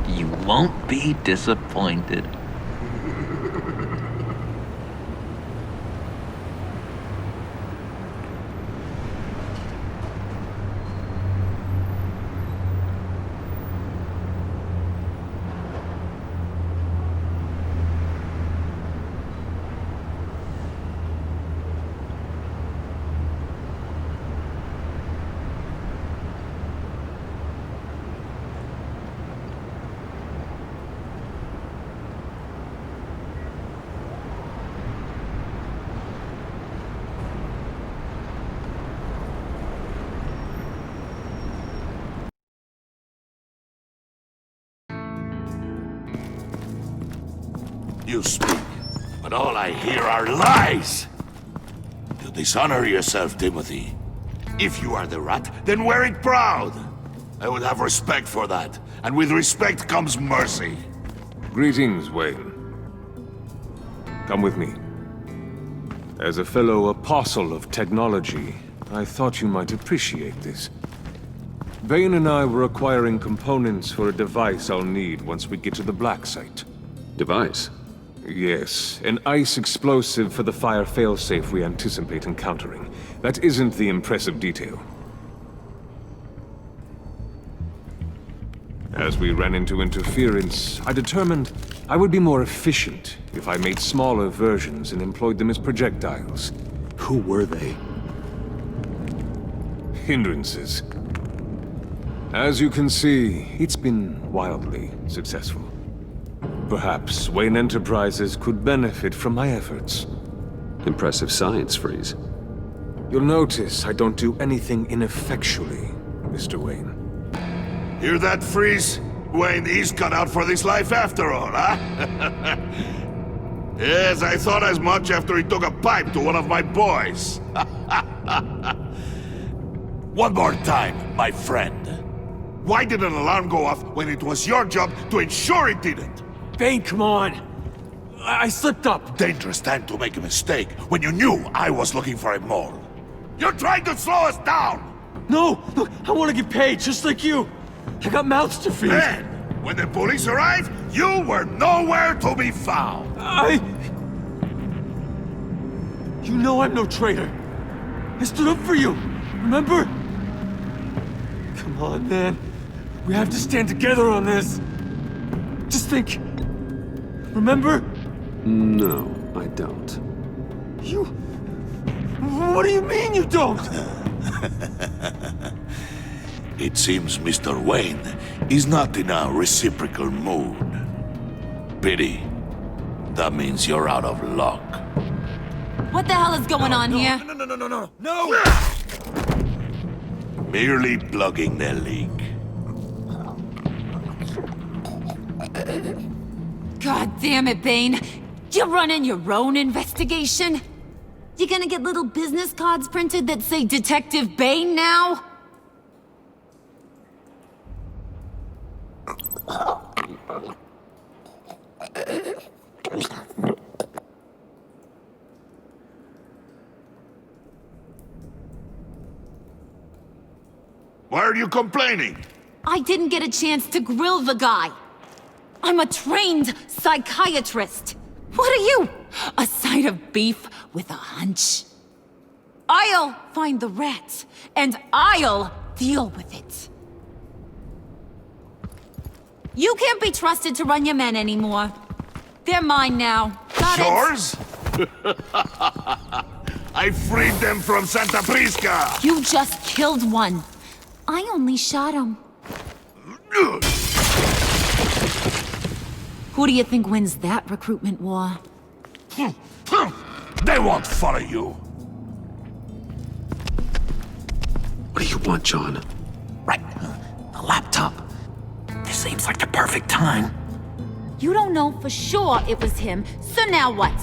You won't be disappointed. You speak, but all I hear are lies! You dishonor yourself, Timothy. If you are the rat, then wear it proud! I would have respect for that, and with respect comes mercy. Greetings, Wayne. Come with me. As a fellow apostle of technology, I thought you might appreciate this. Vane and I were acquiring components for a device I'll need once we get to the Black Site. Device? Yes, an ice explosive for the fire failsafe we anticipate encountering. That isn't the impressive detail. As we ran into interference, I determined I would be more efficient if I made smaller versions and employed them as projectiles. Who were they? Hindrances. As you can see, it's been wildly successful. Perhaps Wayne Enterprises could benefit from my efforts. Impressive science, Freeze. You'll notice I don't do anything ineffectually, Mr. Wayne. Hear that, Freeze? Wayne is cut out for this life after all, huh? Yes, I thought as much after he took a pipe to one of my boys. One more time, my friend. Why did an alarm go off when it was your job to ensure it didn't? Vane, come on! I slipped up! Dangerous time to make a mistake when you knew I was looking for a mole. You're trying to slow us down! No! Look, I want to get paid, just like you! I got mouths to feed! Then, when the police arrived, you were nowhere to be found! You know I'm no traitor! I stood up for you, remember? Come on, man. We have to stand together on this! Just think... Remember? No, I don't. You... What do you mean you don't? It seems Mr. Wayne is not in a reciprocal mood. Pity. That means you're out of luck. What the hell is going on here? No! Merely plugging the leak. God damn it, Bane. You're running your own investigation? You gonna get little business cards printed that say Detective Bane now? Why are you complaining? I didn't get a chance to grill the guy. I'm a trained psychiatrist. What are you? A side of beef with a hunch? I'll find the rat, and I'll deal with it. You can't be trusted to run your men anymore. They're mine now. Got it? Yours? I freed them from Santa Prisca! You just killed one. I only shot him. Who do you think wins that recruitment war? They won't follow you. What do you want, John? Right. The laptop. This seems like the perfect time. You don't know for sure it was him, so now what?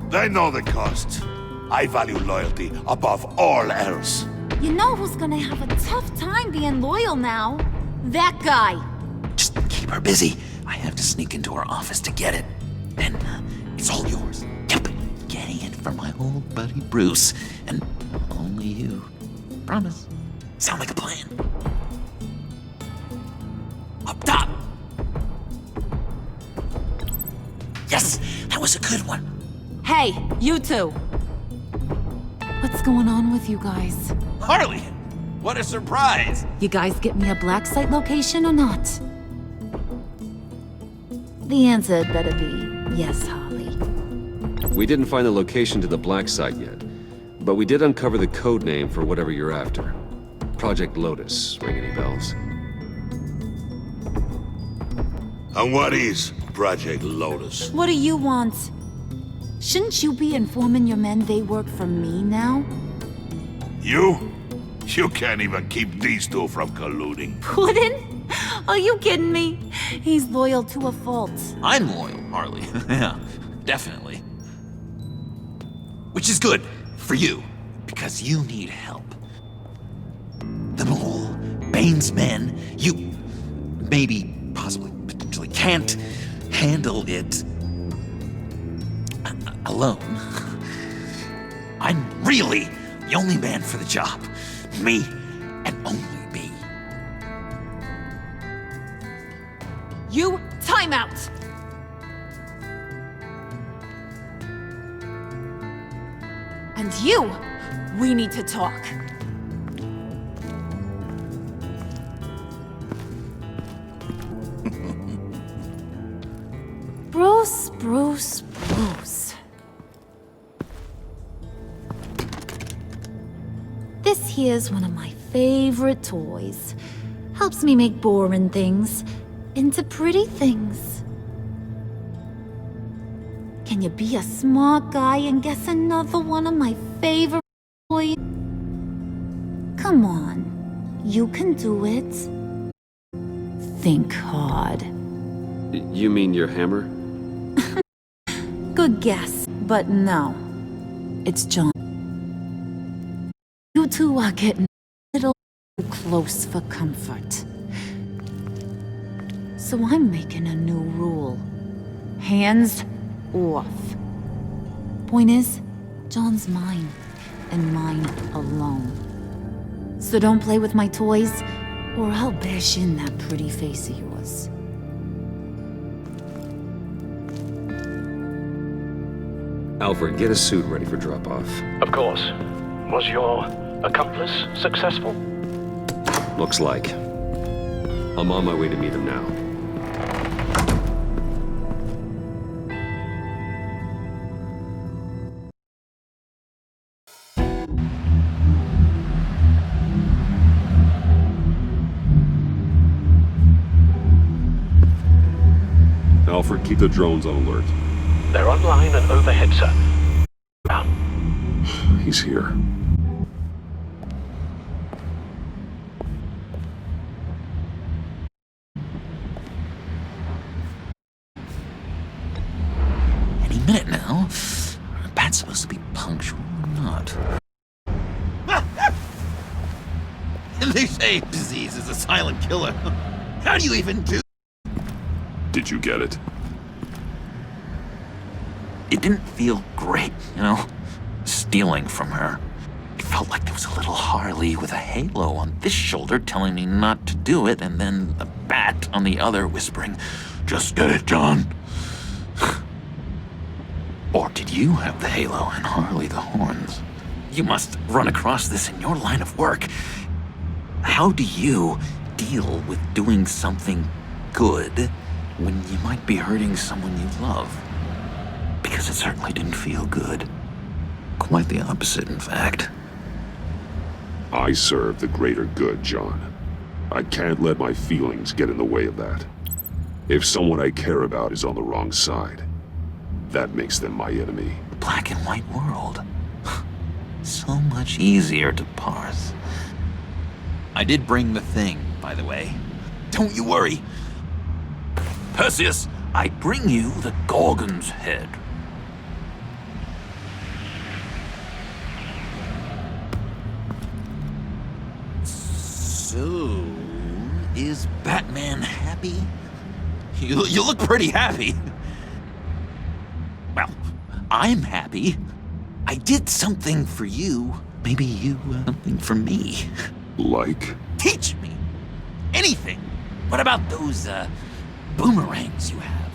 They know the cost. I value loyalty above all else. You know who's gonna have a tough time being loyal now? That guy. Just keep her busy. I have to sneak into her office to get it. Then it's all yours. Yep. Getting it for my old buddy Bruce. And only you. Promise. Sound like a plan. Up top. Yes, that was a good one. Hey, you two. What's going on with you guys? Harley! What a surprise! You guys get me a black site location or not? The answer had better be yes, Harley. We didn't find the location to the Black Site yet, but we did uncover the code name for whatever you're after. Project Lotus. Ring any bells? And what is Project Lotus? What do you want? Shouldn't you be informing your men they work for me now? You? You can't even keep these two from colluding. Puddin'? Are you kidding me? He's loyal to a fault. I'm loyal, Harley. Yeah, definitely. Which is good for you, because you need help. The Mole, Bane's men, you maybe, possibly, potentially can't handle it alone. I'm really the only man for the job. Me and only me. You, time out! And you, we need to talk. Bruce. This here's one of my favorite toys. Helps me make boring things into pretty things. Can you be a smart guy and guess another one of my favorite toys? Come on, you can do it. Think hard. You mean your hammer? Good guess, but no. It's John. You two are getting a little too close for comfort. So I'm making a new rule. Hands off. Point is, John's mine, and mine alone. So don't play with my toys, or I'll bash in that pretty face of yours. Alfred, get a suit ready for drop-off. Of course. Was your accomplice successful? Looks like. I'm on my way to meet him now. Alfred, keep the drones on alert. They're online and overhead, sir. He's here. Any minute now. Bat's supposed to be punctual or not? They say disease is a silent killer. How do you even do? Did you get it? It didn't feel great, stealing from her. It felt like there was a little Harley with a halo on this shoulder telling me not to do it, and then a bat on the other whispering, "Just get it, John." Or did you have the halo and Harley the horns? You must run across this in your line of work. How do you deal with doing something good when you might be hurting someone you love? Because it certainly didn't feel good. Quite the opposite, in fact. I serve the greater good, John. I can't let my feelings get in the way of that. If someone I care about is on the wrong side, that makes them my enemy. Black and white world. So much easier to parse. I did bring the thing, by the way. Don't you worry. Perseus, I bring you the Gorgon's head. So, is Batman happy? You look pretty happy. Well, I'm happy. I did something for you. Maybe you something for me. Like? Teach me. Anything. What about those, boomerangs you have?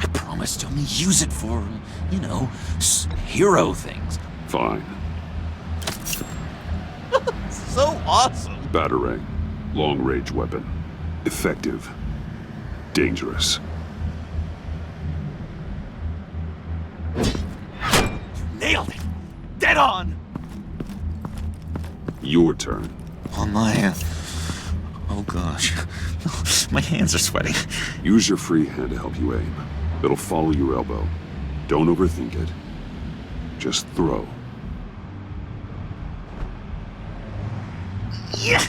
I promised to only use it for, hero things. Fine. So awesome. Batarang. Long-range weapon. Effective. Dangerous. Nailed it. Dead on. Your turn. On my... Oh gosh. My hands are sweating. Use your free hand to help you aim. It'll follow your elbow. Don't overthink it. Just throw. Yeah.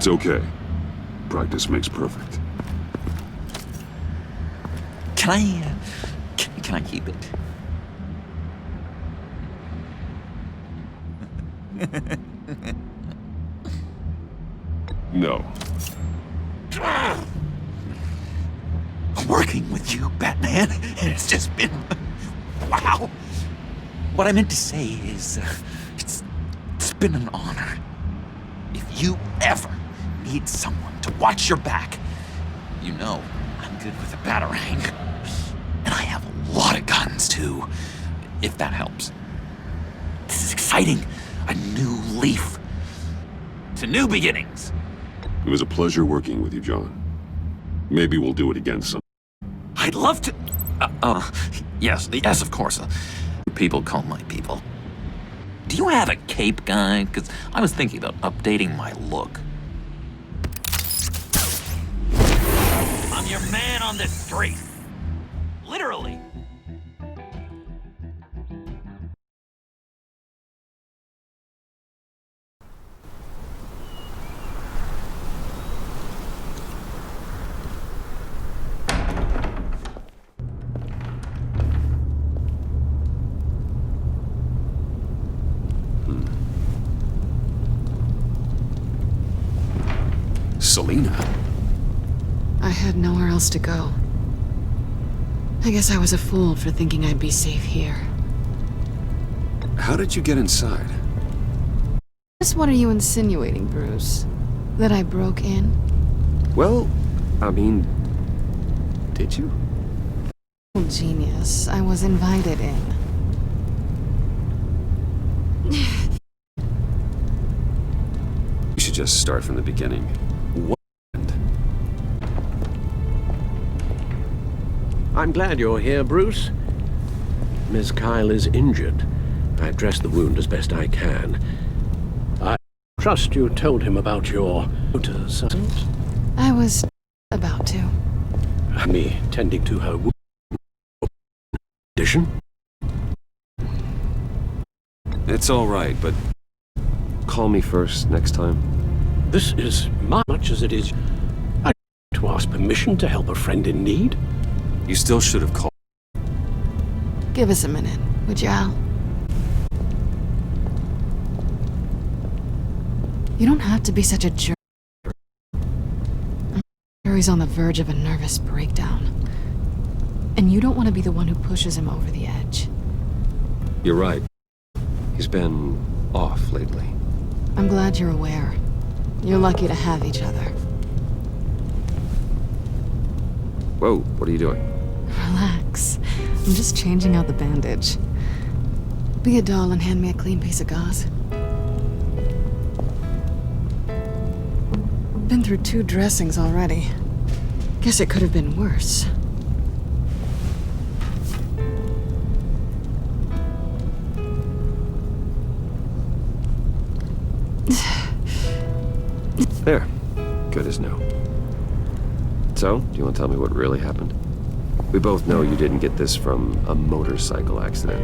It's okay. Practice makes perfect. Can I keep it? No. Working with you, Batman, it's just been... wow. What I meant to say is, it's been an honor. If you ever need someone to watch your back, you know I'm good with a batarang. And I have a lot of guns, too, if that helps. This is exciting. A new leaf. To new beginnings. It was a pleasure working with you, John. Maybe we'll do it again sometime. I'd love to... yes, of course. People call my people. Do you have a cape, guy? Because I was thinking about updating my look. I'm your man on the street. Literally. Selina? I had nowhere else to go. I guess I was a fool for thinking I'd be safe here. How did you get inside? Just what are you insinuating, Bruce? That I broke in? Well, I mean, did you? Oh, genius. I was invited in. You should just start from the beginning. What happened? I'm glad you're here, Bruce. Miss Kyle is injured. I've dressed the wound as best I can. I trust you told him about your motorcycle? I was about to. Me tending to her wound. Addition? It's all right, but call me first next time. This is much as it is to ask permission to help a friend in need. you still should have called. Give us a minute, would you, Al? You don't have to be such a jerk. I'm sure he's on the verge of a nervous breakdown. And you don't want to be the one who pushes him over the edge. You're right. He's been off lately. I'm glad you're aware. You're lucky to have each other. Whoa, what are you doing? Relax. I'm just changing out the bandage. Be a doll and hand me a clean piece of gauze. Been through 2 dressings already. Guess it could have been worse. There. Good as new. So, do you want to tell me what really happened? We both know you didn't get this from a motorcycle accident.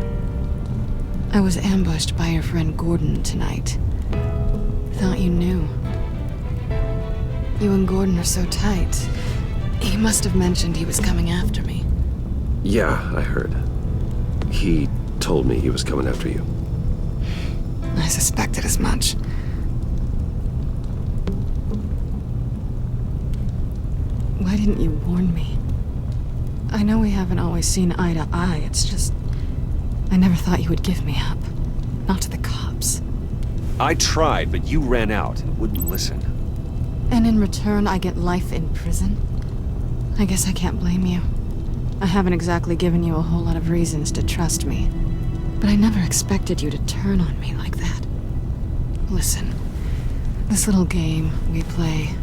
I was ambushed by your friend Gordon tonight. Thought you knew. You and Gordon are so tight. He must have mentioned he was coming after me. Yeah, I heard. He told me he was coming after you. I suspected as much. Why didn't you warn me? I know we haven't always seen eye to eye, it's just... I never thought you would give me up. Not to the cops. I tried, but you ran out and wouldn't listen. And in return, I get life in prison? I guess I can't blame you. I haven't exactly given you a whole lot of reasons to trust me. But I never expected you to turn on me like that. Listen, this little game we play,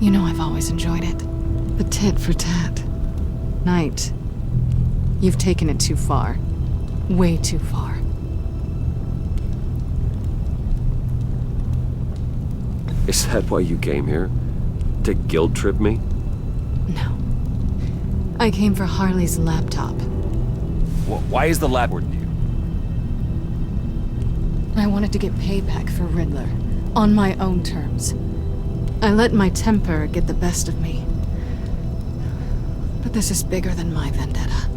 you know I've always enjoyed it. The tit for tat. Knight, you've taken it too far. Way too far. Is that why you came here? To guilt trip me? No. I came for Harley's laptop. Why is the lab important to you? I wanted to get payback for Riddler. On my own terms. I let my temper get the best of me. But this is bigger than my vendetta.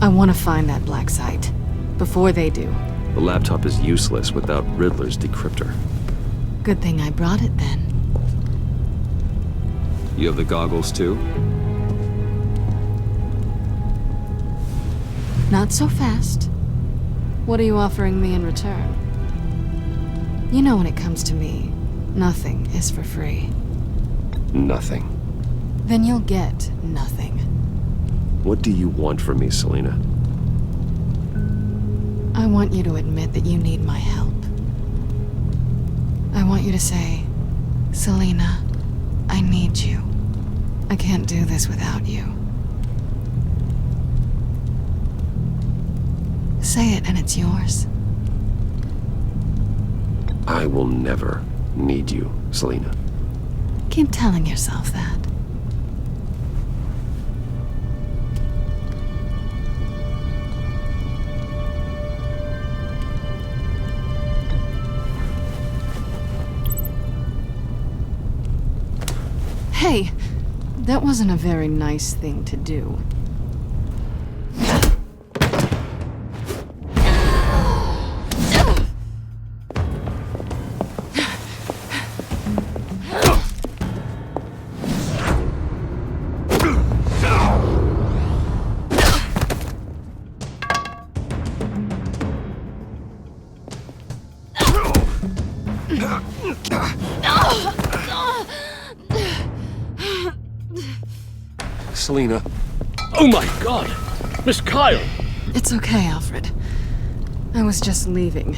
I want to find that black site. Before they do. The laptop is useless without Riddler's decryptor. Good thing I brought it then. You have the goggles too? Not so fast. What are you offering me in return? You know when it comes to me, nothing is for free. Nothing. Then you'll get nothing. What do you want from me, Selina? I want you to admit that you need my help. I want you to say, Selina, I need you. I can't do this without you. Say it and it's yours. I will never need you, Selina. Keep telling yourself that. Hey, that wasn't a very nice thing to do. Selina. Oh my god! Miss Kyle! It's okay, Alfred. I was just leaving.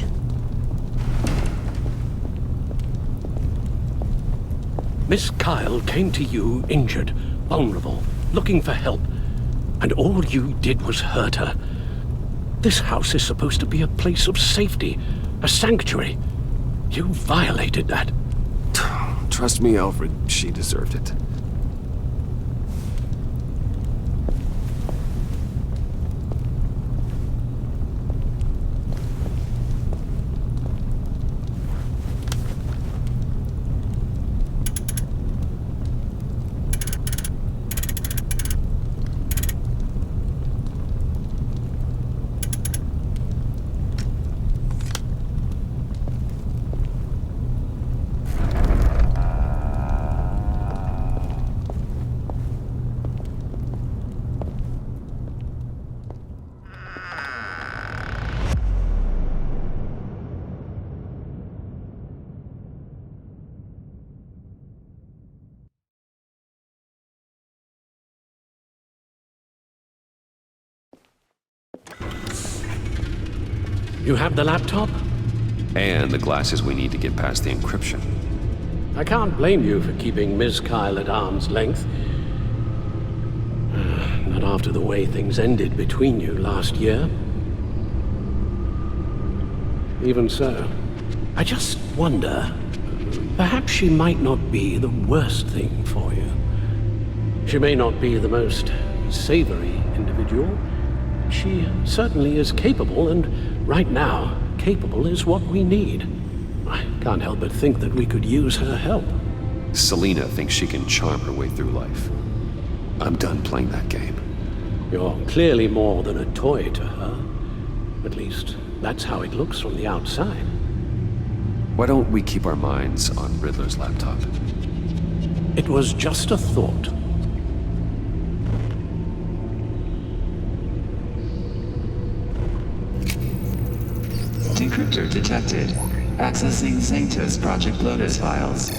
Miss Kyle came to you injured, vulnerable, looking for help. And all you did was hurt her. This house is supposed to be a place of safety, a sanctuary. You violated that. Trust me, Alfred, she deserved it. You have the laptop? And the glasses we need to get past the encryption. I can't blame you for keeping Ms. Kyle at arm's length. Not after the way things ended between you last year. Even so, I just wonder, perhaps she might not be the worst thing for you. She may not be the most savory individual. She certainly is capable, and right now, capable is what we need. I can't help but think that we could use her help. Selina thinks she can charm her way through life. I'm done playing that game. You're clearly more than a toy to her. At least, that's how it looks from the outside. Why don't we keep our minds on Riddler's laptop? It was just a thought. Decryptor detected. Accessing Sanctus Project Lotus files.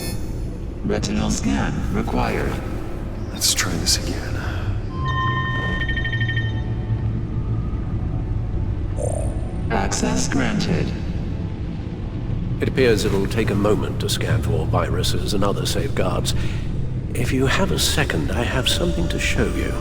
Retinal scan required. Let's try this again. Access granted. It appears it'll take a moment to scan for viruses and other safeguards. If you have a second, I have something to show you.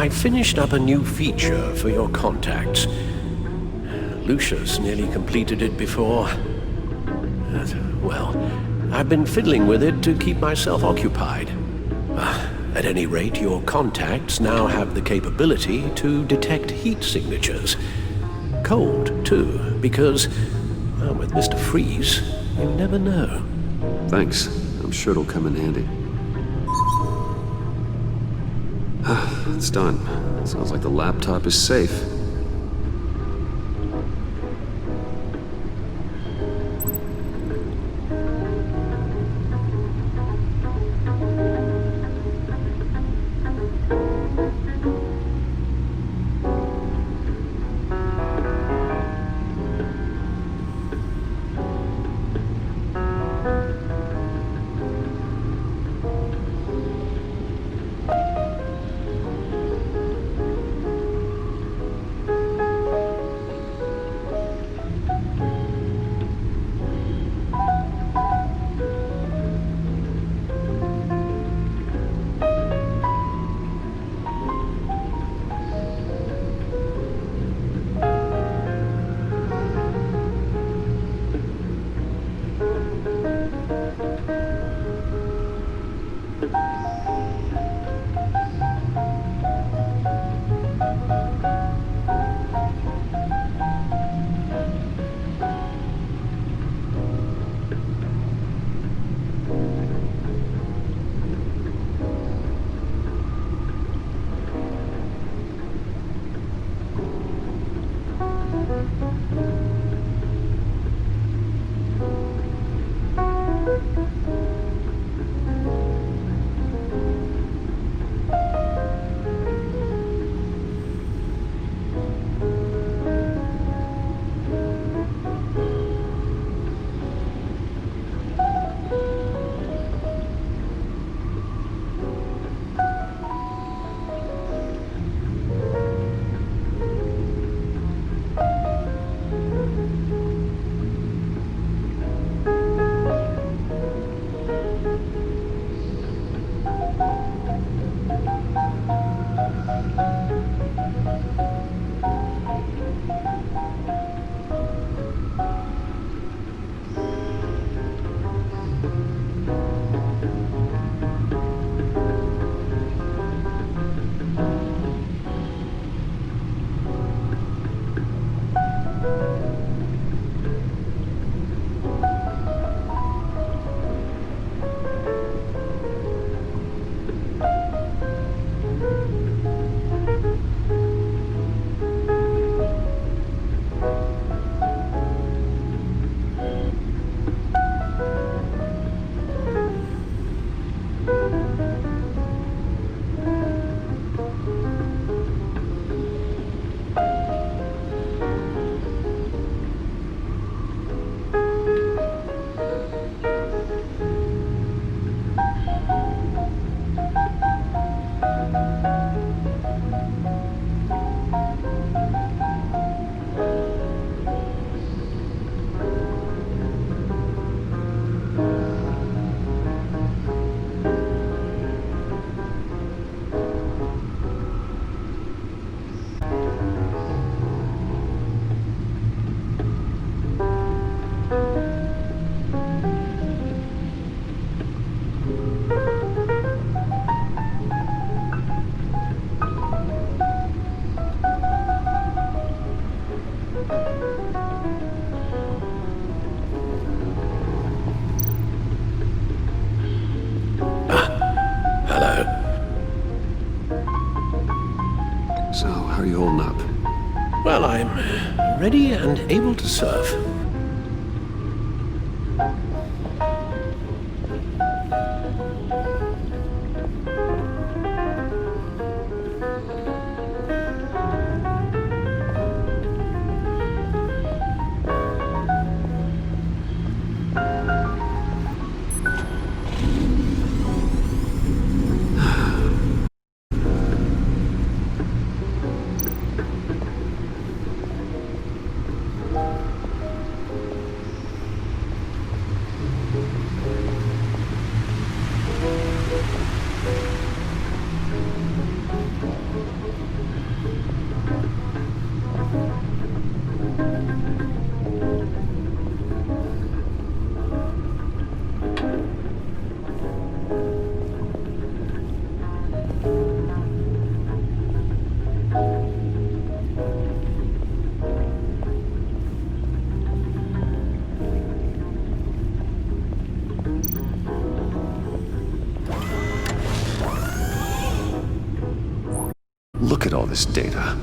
I finished up a new feature for your contacts. Lucius nearly completed it before. Well, I've been fiddling with it to keep myself occupied. At any rate, your contacts now have the capability to detect heat signatures. Cold, too, because, well, with Mr. Freeze, you never know. Thanks. I'm sure it'll come in handy. It's done. Sounds like the laptop is safe. So, how are you holding up? Well, I'm ready and able to serve. Look at all this data.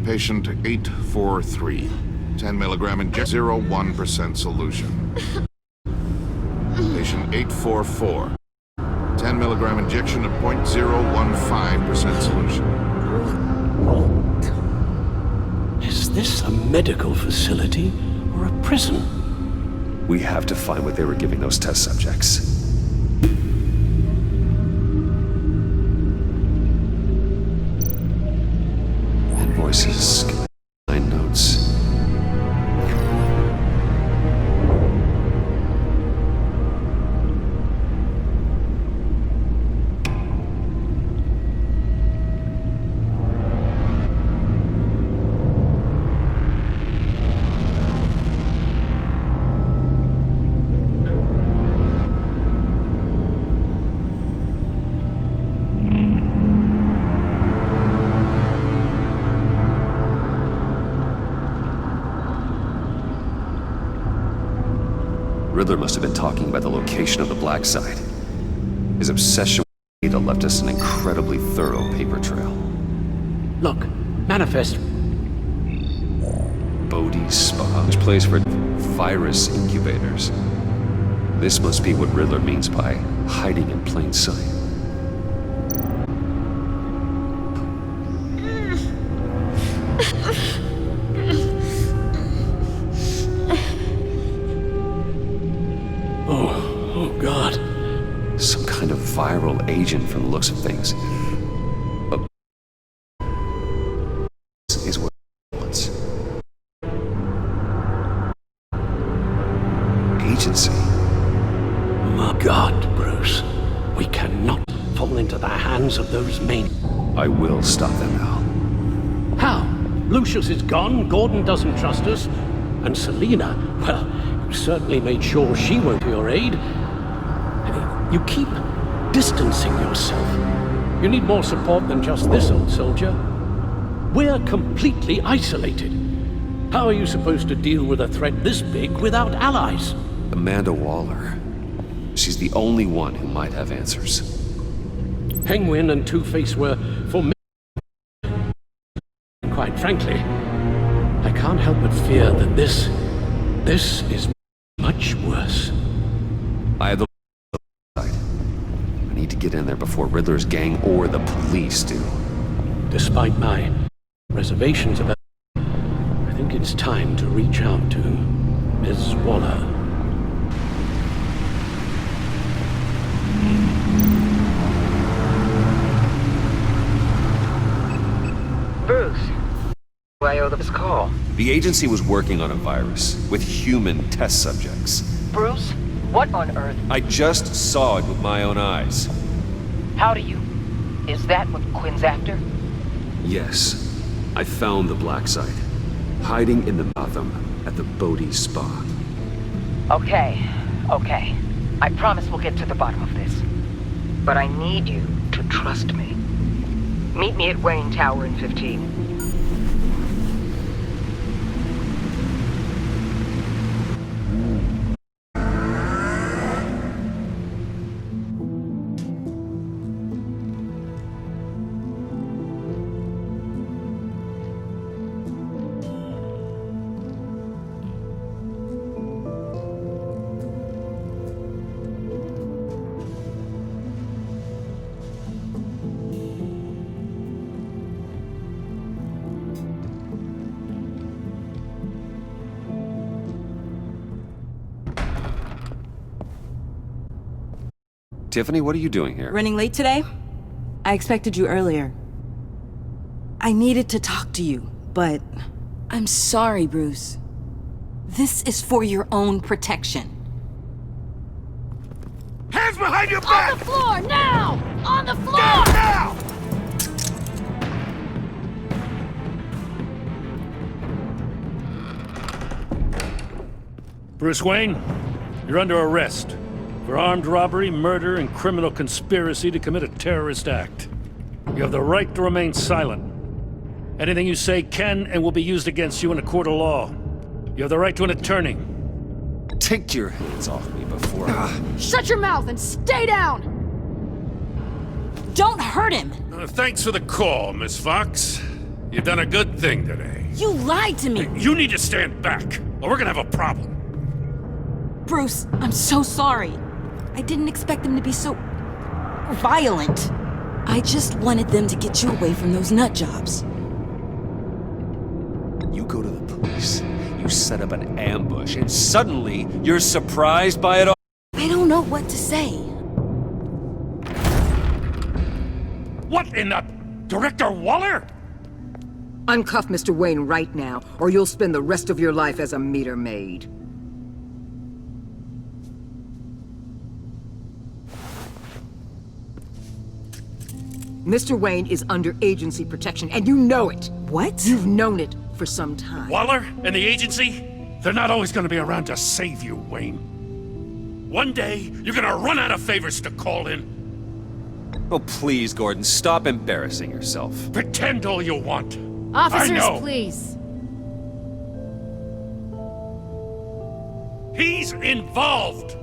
Patient 843. 10 milligram injection, 0.1% solution. Patient 844. 10 milligram injection of 0.015% solution. Is this a medical facility or a prison? We have to find what they were giving those test subjects. Invoices, line notes. Riddler must have been talking about the location of the Black Site. His obsession with data left us an incredibly thorough paper trail. Look, manifest. Bodhi's Spa, which place for virus incubators. This must be what Riddler means by hiding in plain sight. Oh, God. Some kind of viral agent from the looks of things. Is what it wants. Agency. My God, Bruce. We cannot fall into the hands of those main... I will stop them now. How? Lucius is gone, Gordon doesn't trust us, and Selina, well, you certainly made sure she won't to your aid. You keep distancing yourself. You need more support than just this old soldier. We're completely isolated. How are you supposed to deal with a threat this big without allies? Amanda Waller. She's the only one who might have answers. Penguin and Two-Face were for me. Quite frankly, I can't help but fear that this is much worse. I have the side. I need to get in there before Riddler's gang or the police do. Despite my reservations about it, I think it's time to reach out to Ms. Waller. Bruce, I owe this call. The agency was working on a virus with human test subjects. Bruce, what on earth? I just saw it with my own eyes. How do you? Is that what Quinn's after? Yes. I found the Black Site, hiding in the Gotham at the Bodhi Spa. Okay. I promise we'll get to the bottom of this. But I need you to trust me. Meet me at Wayne Tower in 15. Tiffany, what are you doing here? Running late today? I expected you earlier. I needed to talk to you, but I'm sorry, Bruce. This is for your own protection. Hands behind your back! On the floor, now! On the floor! Down now! Bruce Wayne, you're under arrest for armed robbery, murder, and criminal conspiracy to commit a terrorist act. You have the right to remain silent. Anything you say can and will be used against you in a court of law. You have the right to an attorney. Take your hands off me before Shut your mouth and stay down! Don't hurt him! Thanks for the call, Miss Fox. You've done a good thing today. You lied to me! You need to stand back, or we're gonna have a problem. Bruce, I'm so sorry. I didn't expect them to be so violent. I just wanted them to get you away from those nut jobs. you go to the police, you set up an ambush, and suddenly you're surprised by it all. I don't know what to say. What in the... Director Waller? Uncuff Mr. Wayne right now, or you'll spend the rest of your life as a meter maid. Mr. Wayne is under agency protection, and you know it. What? You've known it for some time. Waller and the agency? They're not always gonna be around to save you, Wayne. One day, you're gonna run out of favors to call in. Oh, please, Gordon, stop embarrassing yourself. Pretend all you want. Officers, I know. please. He's involved.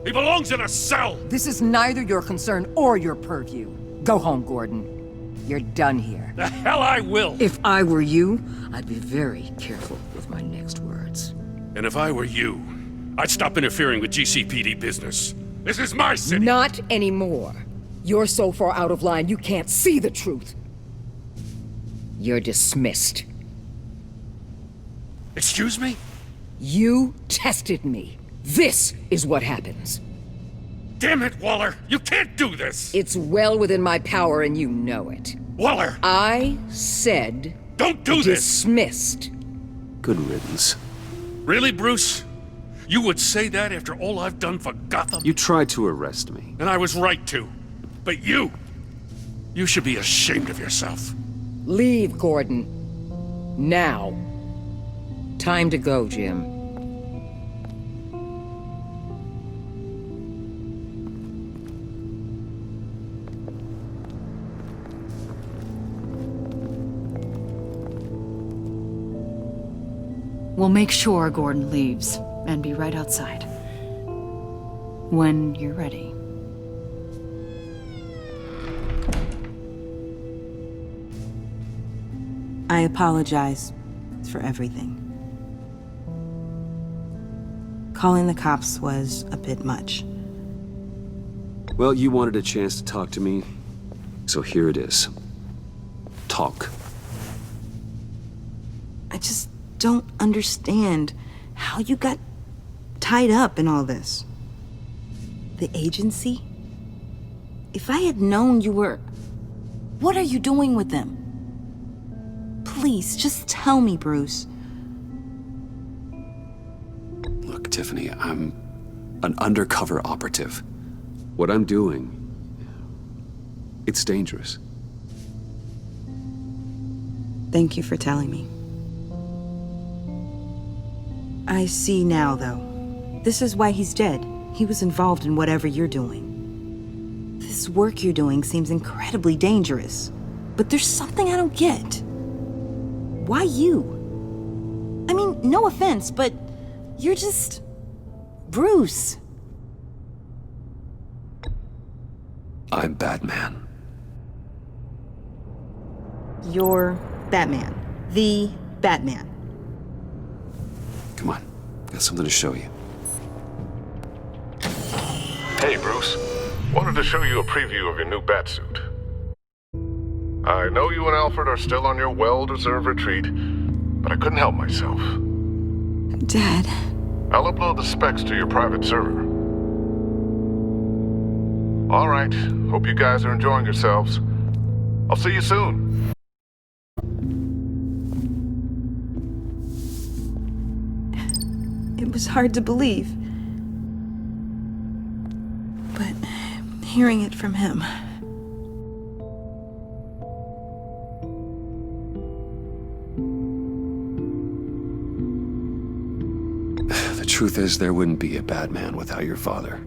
He belongs in a cell. This is neither your concern or your purview. Go home, Gordon. You're done here. The hell I will. If I were you, I'd be very careful with my next words. And if I were you, I'd stop interfering with GCPD business. This is my city. Not anymore. You're so far out of line you can't see the truth. You're dismissed. Excuse me? You tested me. This is what happens. Damn it, Waller! You can't do this! It's well within my power and you know it. Waller! I said... Don't do this! Dismissed. Good riddance. Really, Bruce? You would say that after all I've done for Gotham? You tried to arrest me. And I was right to. But you should be ashamed of yourself. Leave, Gordon. Now. Time to go, Jim. We'll make sure Gordon leaves, and be right outside. When you're ready. I apologize for everything. Calling the cops was a bit much. Well, you wanted a chance to talk to me, so here it is. Talk. I just don't understand how you got tied up in all this. The agency? If I had known you were... What are you doing with them? Please, just tell me, Bruce. Look, Tiffany, I'm an undercover operative. What I'm doing, it's dangerous. Thank you for telling me. I see now, though. This is why he's dead. He was involved in whatever you're doing. This work you're doing seems incredibly dangerous. But there's something I don't get. Why you? I mean, no offense, but you're just... Bruce. I'm Batman. You're Batman. The Batman. Come on, got something to show you. Hey, Bruce. Wanted to show you a preview of your new Batsuit. I know you and Alfred are still on your well-deserved retreat, but I couldn't help myself. Dad. I'll upload the specs to your private server. All right. Hope you guys are enjoying yourselves. I'll see you soon. It was hard to believe. But hearing it from him. The truth is, there wouldn't be a Batman without your father.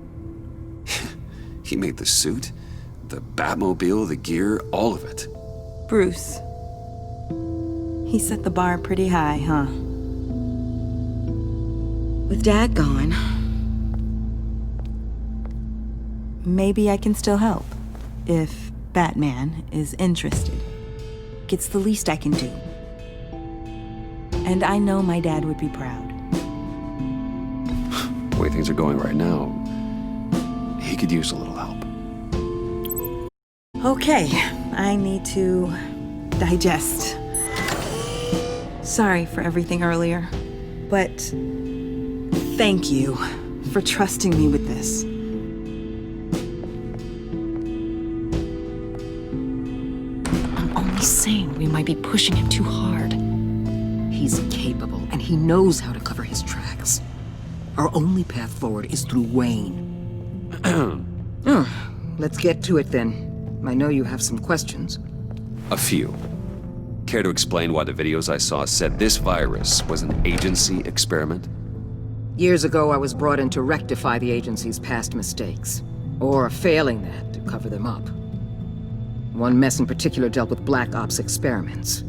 He made the suit, the Batmobile, the gear, all of it. Bruce. He set the bar pretty high, huh? With Dad gone, maybe I can still help. If Batman is interested. It's the least I can do. And I know my dad would be proud. The way things are going right now, he could use a little help. Okay, I need to digest. Sorry for everything earlier, but thank you for trusting me with this. I'm only saying we might be pushing him too hard. He's capable, and he knows how to cover his tracks. Our only path forward is through Wayne. Let's get to it then. I know you have some questions. A few. Care to explain why the videos I saw said this virus was an agency experiment? Years ago, I was brought in to rectify the agency's past mistakes. Or failing that, to cover them up. One mess in particular dealt with Black Ops experiments.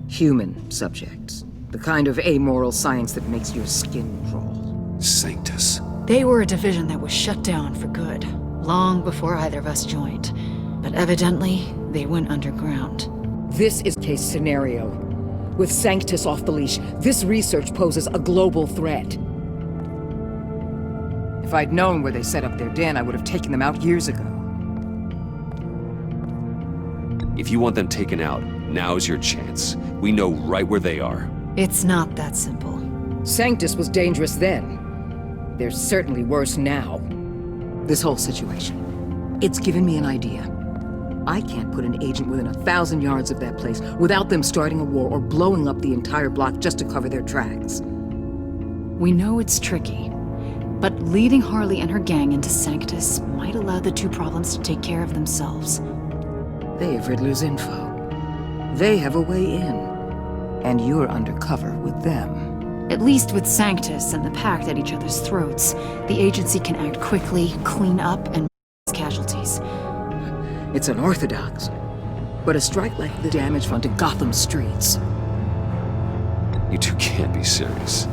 Human subjects. The kind of amoral science that makes your skin crawl. Sanctus. They were a division that was shut down for good, long before either of us joined. But evidently, they went underground. This is case scenario. With Sanctus off the leash, this research poses a global threat. If I'd known where they set up their den, I would have taken them out years ago. If you want them taken out, now's your chance. We know right where they are. It's not that simple. Sanctus was dangerous then. They're certainly worse now. This whole situation, it's given me an idea. I can't put an agent within 1,000 yards of that place without them starting a war or blowing up the entire block just to cover their tracks. We know it's tricky, but leading Harley and her gang into Sanctus might allow the two problems to take care of themselves. They have Riddler's info. They have a way in. And you're undercover with them. At least with Sanctus and the Pact at each other's throats, the agency can act quickly, clean up, and casualties. It's unorthodox, but a strike like the damage fund to Gotham streets. You two can't be serious.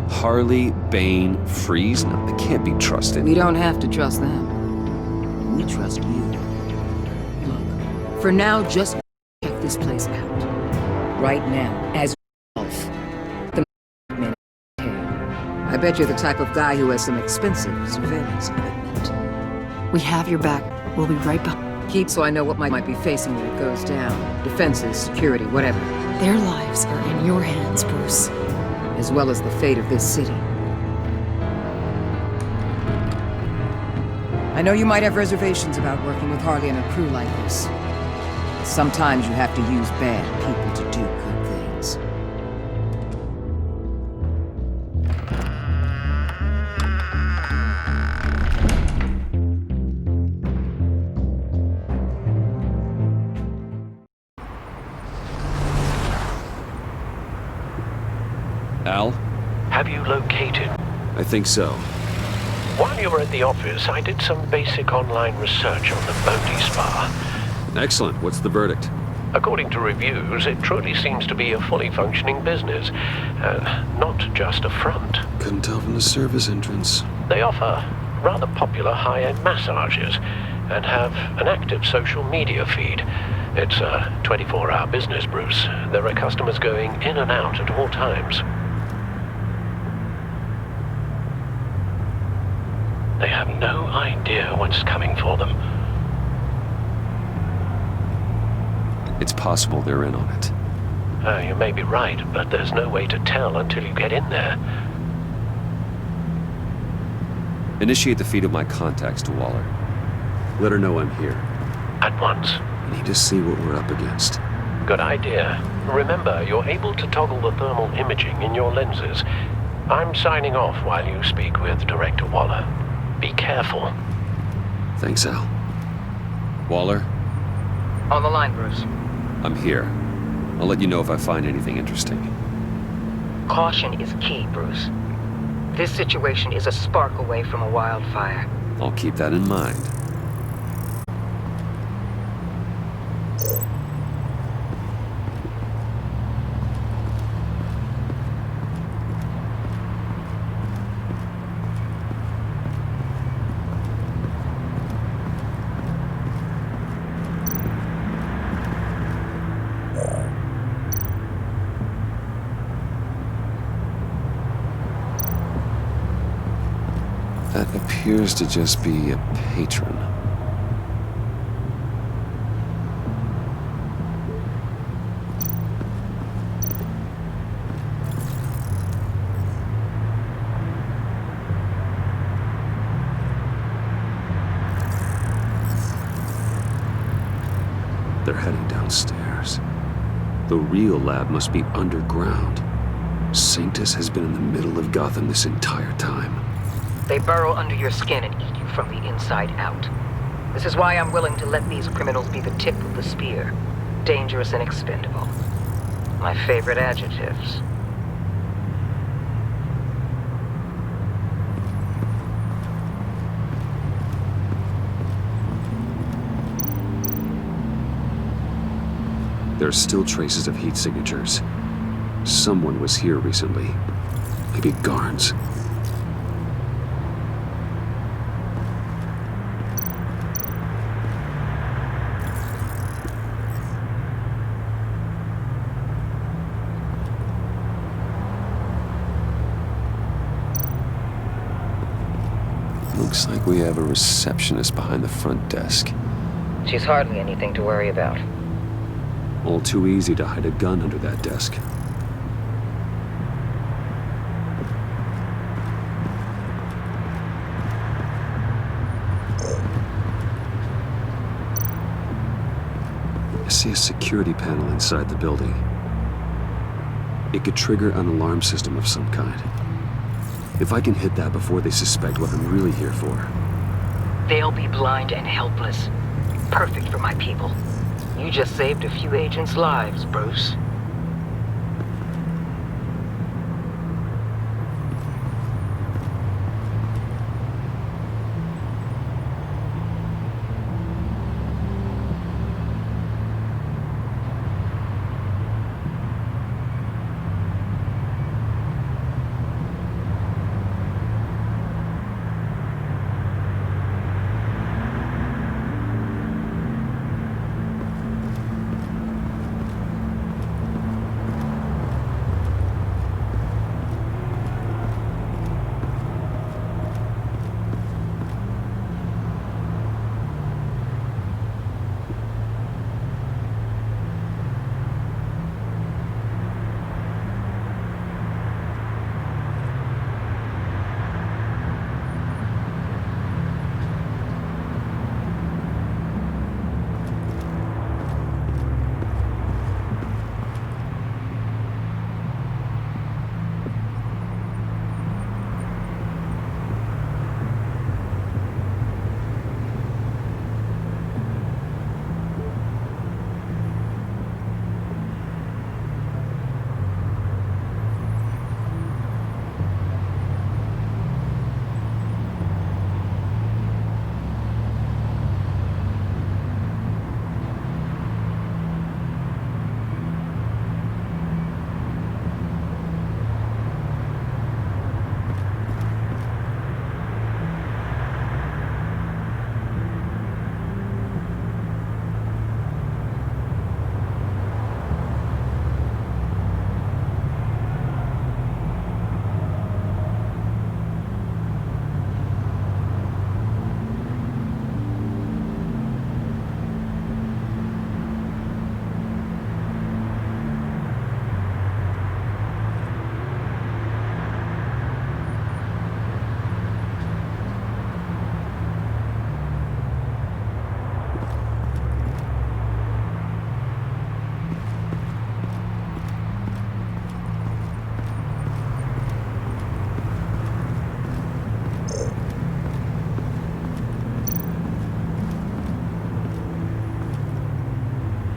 Harley, Bane, Freeze, no, they can't be trusted. We don't have to trust them. We trust you. Look, for now, just check this place out. Right now, as yourself. The men. I bet you're the type of guy who has some expensive surveillance equipment. We have your back. We'll be right back. Keep so I know what might be facing when it goes down. Defenses, security, whatever. Their lives are in your hands, Bruce. As well as the fate of this city. I know you might have reservations about working with Harley and a crew like this. Sometimes you have to use bad people to do good things. Al? Have you located? I think so. While you were at the office, I did some basic online research on the Bodhi Spa. Excellent. What's the verdict? According to reviews, it truly seems to be a fully functioning business, not just a front. Couldn't tell from the service entrance. They offer rather popular high-end massages and have an active social media feed. It's a 24-hour business, Bruce. There are customers going in and out at all times. They have no idea what's coming for them. It's possible they're in on it. You may be right, but there's no way to tell until you get in there. Initiate the feed of my contacts to Waller. Let her know I'm here. At once. I need to see what we're up against. Good idea. Remember, you're able to toggle the thermal imaging in your lenses. I'm signing off while you speak with Director Waller. Be careful. Thanks, Al. Waller? On the line, Bruce. I'm here. I'll let you know if I find anything interesting. Caution is key, Bruce. This situation is a spark away from a wildfire. I'll keep that in mind. That appears to just be a patron. They're heading downstairs. The real lab must be underground. Sanctus has been in the middle of Gotham this entire time. They burrow under your skin and eat you from the inside out. This is why I'm willing to let these criminals be the tip of the spear. Dangerous and expendable. My favorite adjectives. There are still traces of heat signatures. Someone was here recently. Maybe Garns. Looks like we have a receptionist behind the front desk. She's hardly anything to worry about. All too easy to hide a gun under that desk. I see a security panel inside the building. It could trigger an alarm system of some kind. If I can hit that before they suspect what I'm really here for. They'll be blind and helpless. Perfect for my people. You just saved a few agents' lives, Bruce.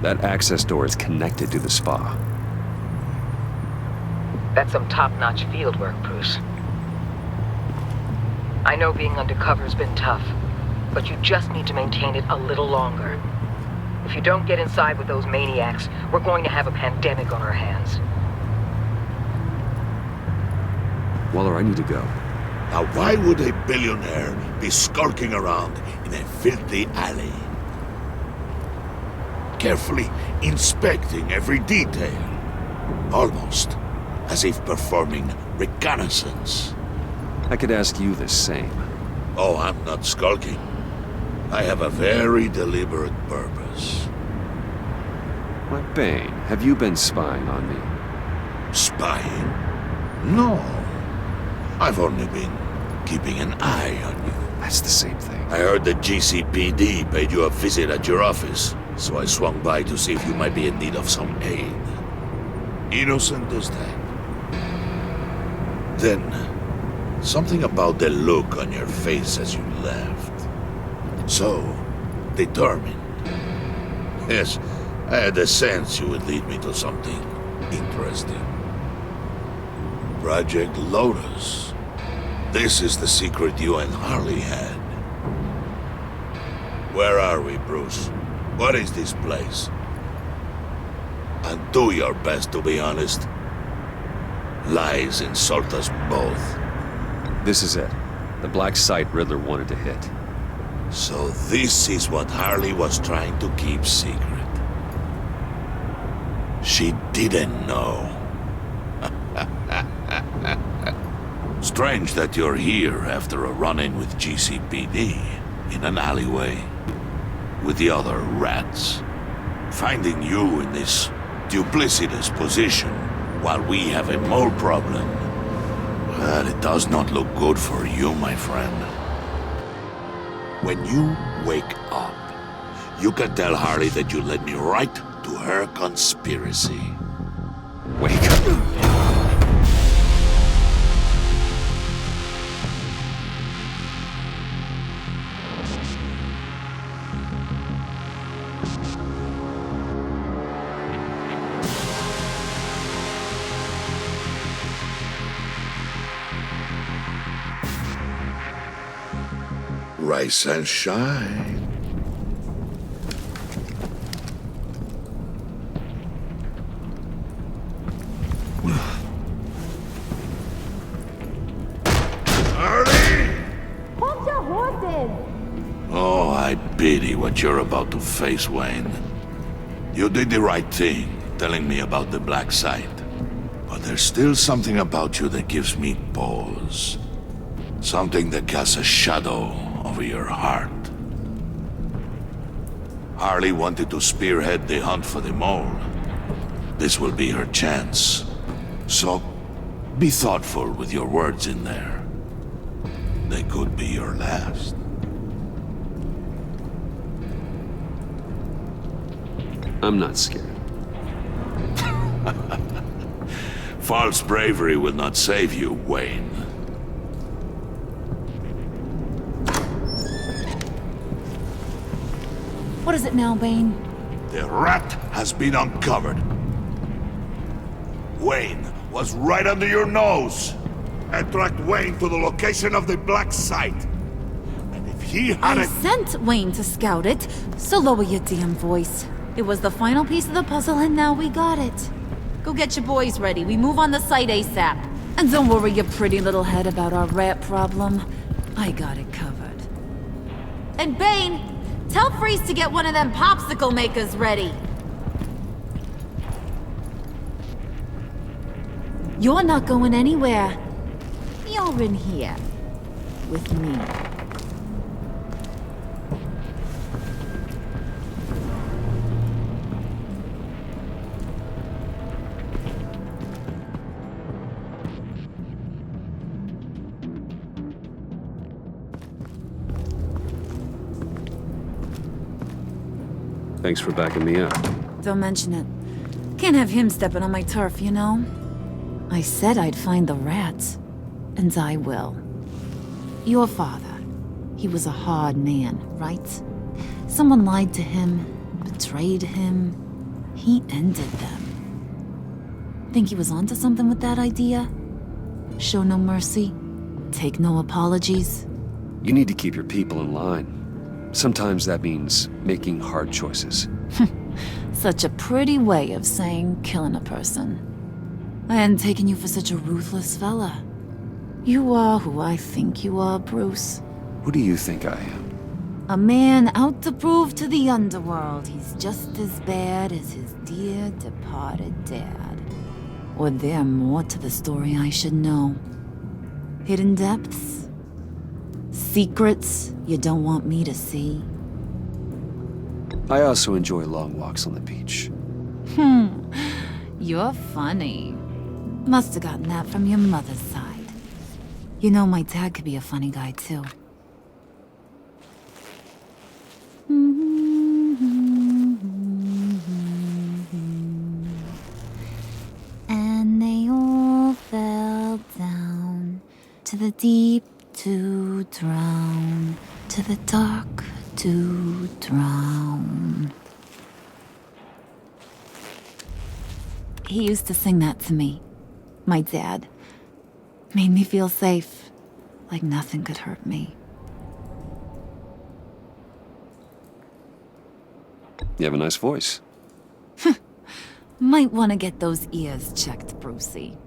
That access door is connected to the spa. That's some top-notch field work, Bruce. I know being undercover's been tough, but you just need to maintain it a little longer. If you don't get inside with those maniacs, we're going to have a pandemic on our hands. Waller, I need to go. Now why would a billionaire be skulking around in a filthy alley? Carefully inspecting every detail. Almost as if performing reconnaissance. I could ask you the same. Oh, I'm not skulking. I have a very deliberate purpose. Why, Bane, have you been spying on me? Spying? No. I've only been keeping an eye on you. That's the same thing. I heard the GCPD paid you a visit at your office, so I swung by to see if you might be in need of some aid. Innocent as that. Then, something about the look on your face as you left. So, determined. Yes, I had a sense you would lead me to something interesting. Project Lotus. This is the secret you and Harley had. Where are we, Bruce? What is this place? And do your best to be honest. Lies insult us both. This is it. The black site Riddler wanted to hit. So this is what Harley was trying to keep secret. She didn't know. Strange that you're here after a run-in with GCPD in an alleyway with the other rats. Finding you in this duplicitous position while we have a mole problem. Well, it does not look good for you, my friend. When you wake up, you can tell Harley that you led me right to her conspiracy. Wake up. Rise and shine. Hold your horses! Oh, I pity what you're about to face, Wayne. You did the right thing, telling me about the black site. But there's still something about you that gives me pause. Something that casts a shadow over your heart. Harley wanted to spearhead the hunt for the mole. This will be her chance. So, be thoughtful with your words in there. They could be your last. I'm not scared. False bravery will not save you, Wayne. What is it now, Bane? The rat has been uncovered. Wayne was right under your nose. And tracked Wayne to the location of the black site. And if he I hadn't... sent Wayne to scout it, so lower your damn voice. It was the final piece of the puzzle, and now we got it. Go get your boys ready. We move on the site ASAP. And don't worry your pretty little head about our rat problem. I got it covered. And Bane, tell Freeze to get one of them popsicle makers ready. You're not going anywhere. You're in here. With me. Thanks for backing me up. Don't mention it. Can't have him stepping on my turf, you know? I said I'd find the rats. And I will. Your father. He was a hard man, right? Someone lied to him, betrayed him, He ended them. Think he was onto something with that idea? Show no mercy? Take no apologies? You need to keep your people in line. Sometimes that means making hard choices. Such a pretty way of saying killing a person. I hadn't taken you for such a ruthless fella. You are who I think you are, Bruce. Who do you think I am? A man out to prove to the underworld he's just as bad as his dear departed dad. Or there more to the story I should know. Hidden depths? Secrets you don't want me to see? I also enjoy long walks on the beach. You're funny. Must have gotten that from your mother's side. You know, my dad could be a funny guy, too. And they all fell down to the deep to drown, to the dark to drown. He used to sing that to me, my dad. Made me feel safe, like nothing could hurt me. You have a nice voice. Might want to get those ears checked, Brucey.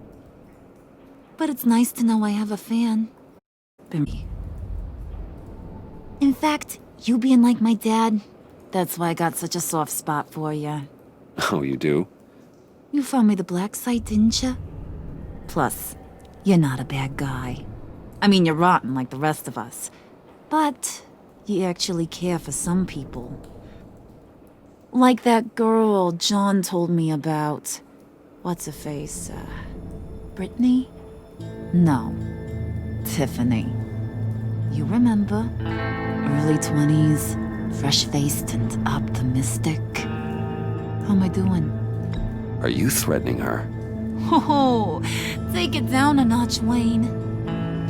But it's nice to know I have a fan. In fact, you being like my dad, that's why I got such a soft spot for you. Oh, you do? You found me the black site, didn't you? Plus, you're not a bad guy. I mean, you're rotten like the rest of us. But you actually care for some people. Like that girl John told me about. What's her face? Brittany? No. Tiffany. You remember? Early 20s, fresh-faced and optimistic. How am I doing? Are you threatening her? Oh, take it down a notch, Wayne.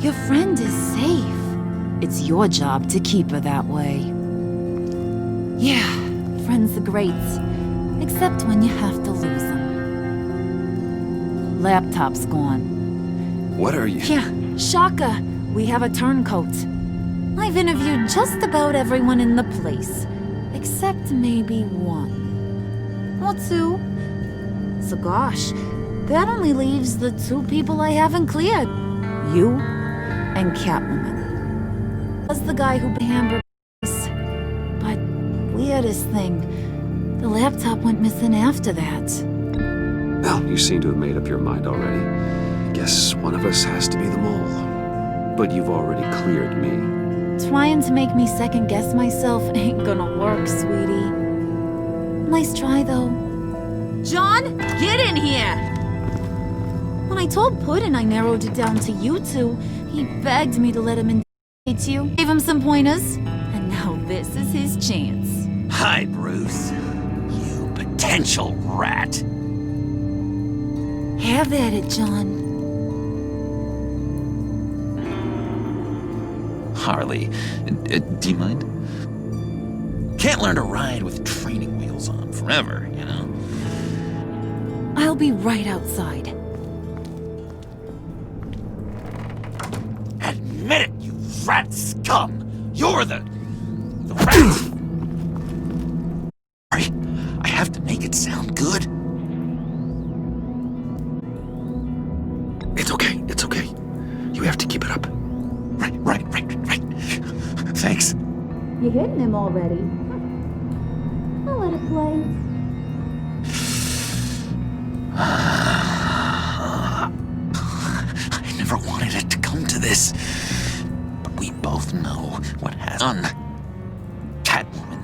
Your friend is safe. It's your job to keep her that way. Yeah, friends are great. Except when you have to lose them. Laptop's gone. What are you? Yeah, shocker. We have a turncoat. I've interviewed just about everyone in the place. Except maybe one. Or two. So gosh, that only leaves the two people I haven't cleared. You and Catwoman. Was the guy who hamburgers. But weirdest thing, the laptop went missing after that. Well, you seem to have made up your mind already. I guess one of us has to be the mole. But you've already cleared me. Trying to make me second-guess myself ain't gonna work, sweetie. Nice try, though. John, get in here! When I told Puddin' I narrowed it down to you two, he begged me to let him indicate you. Gave him some pointers, and now this is his chance. Hi, Bruce. You potential rat. Have at it, John. Harley, do you mind? Can't learn to ride with training wheels on forever, you know? I'll be right outside. Admit it, you rat scum! You're the rat! Sorry, I have to make it sound good. It's okay, it's okay. You have to keep it up. Right. Thanks. You're hitting him already. I'll let it play. I never wanted it to come to this. But we both know what has done. Catwoman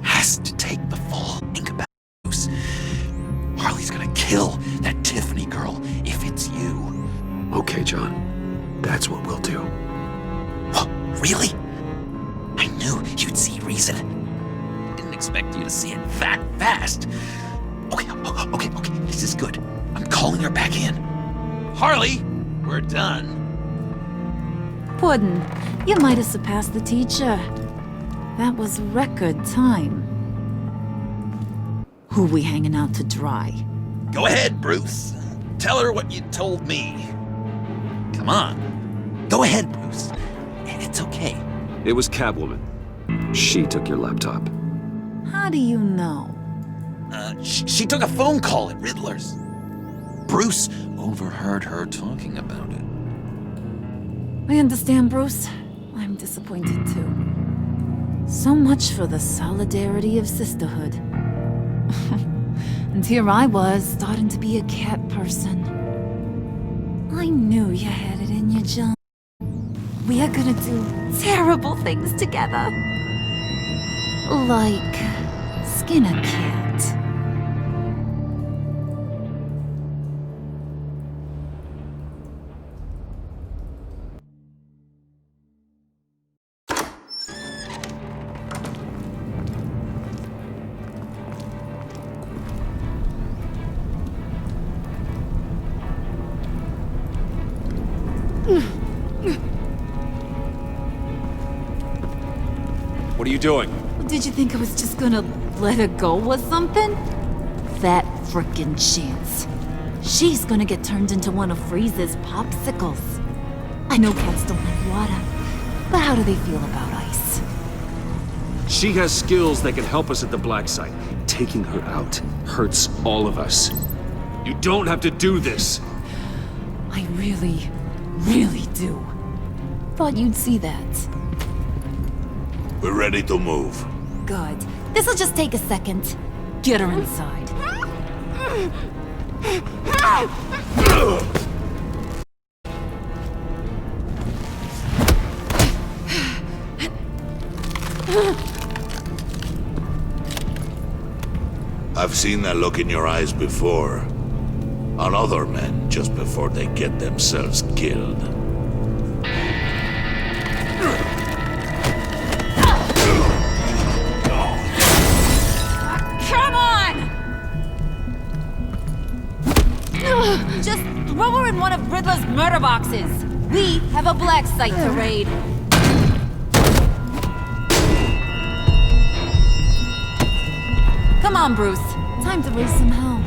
has to take the fall. Think about it, Bruce. Harley's gonna kill that Tiffany girl if it's you. Okay, John. That's what we'll do. What? Really? I knew you'd see reason. Didn't expect you to see it that fast. Okay. This is good. I'm calling her back in. Harley, we're done. Puddin', you might have surpassed the teacher. That was record time. Who we hanging out to dry? Go ahead, Bruce. Tell her what you told me. Come on. Go ahead, Bruce. It's okay. It was Catwoman. She took your laptop. How do you know? She took a phone call at Riddler's. Bruce overheard her talking about it. I understand, Bruce. I'm disappointed too. So much for the solidarity of sisterhood. And here I was, starting to be a cat person. I knew you had it in you, John. We are gonna do terrible things together. Like skin a cat. What are you doing? Did you think I was just gonna let her go or something? That frickin' chance. She's gonna get turned into one of Freeze's popsicles. I know cats don't like water, but how do they feel about ice? She has skills that can help us at the Black Site. Taking her out hurts all of us. You don't have to do this. I really, really do. Thought you'd see that. We're ready to move. Good. This'll just take a second. Get her inside. I've seen that look in your eyes before. On other men, just before they get themselves killed. Come on! Just throw her in one of Riddler's murder boxes. We have a Black Site to raid. Come on, Bruce. Time to raise some hell.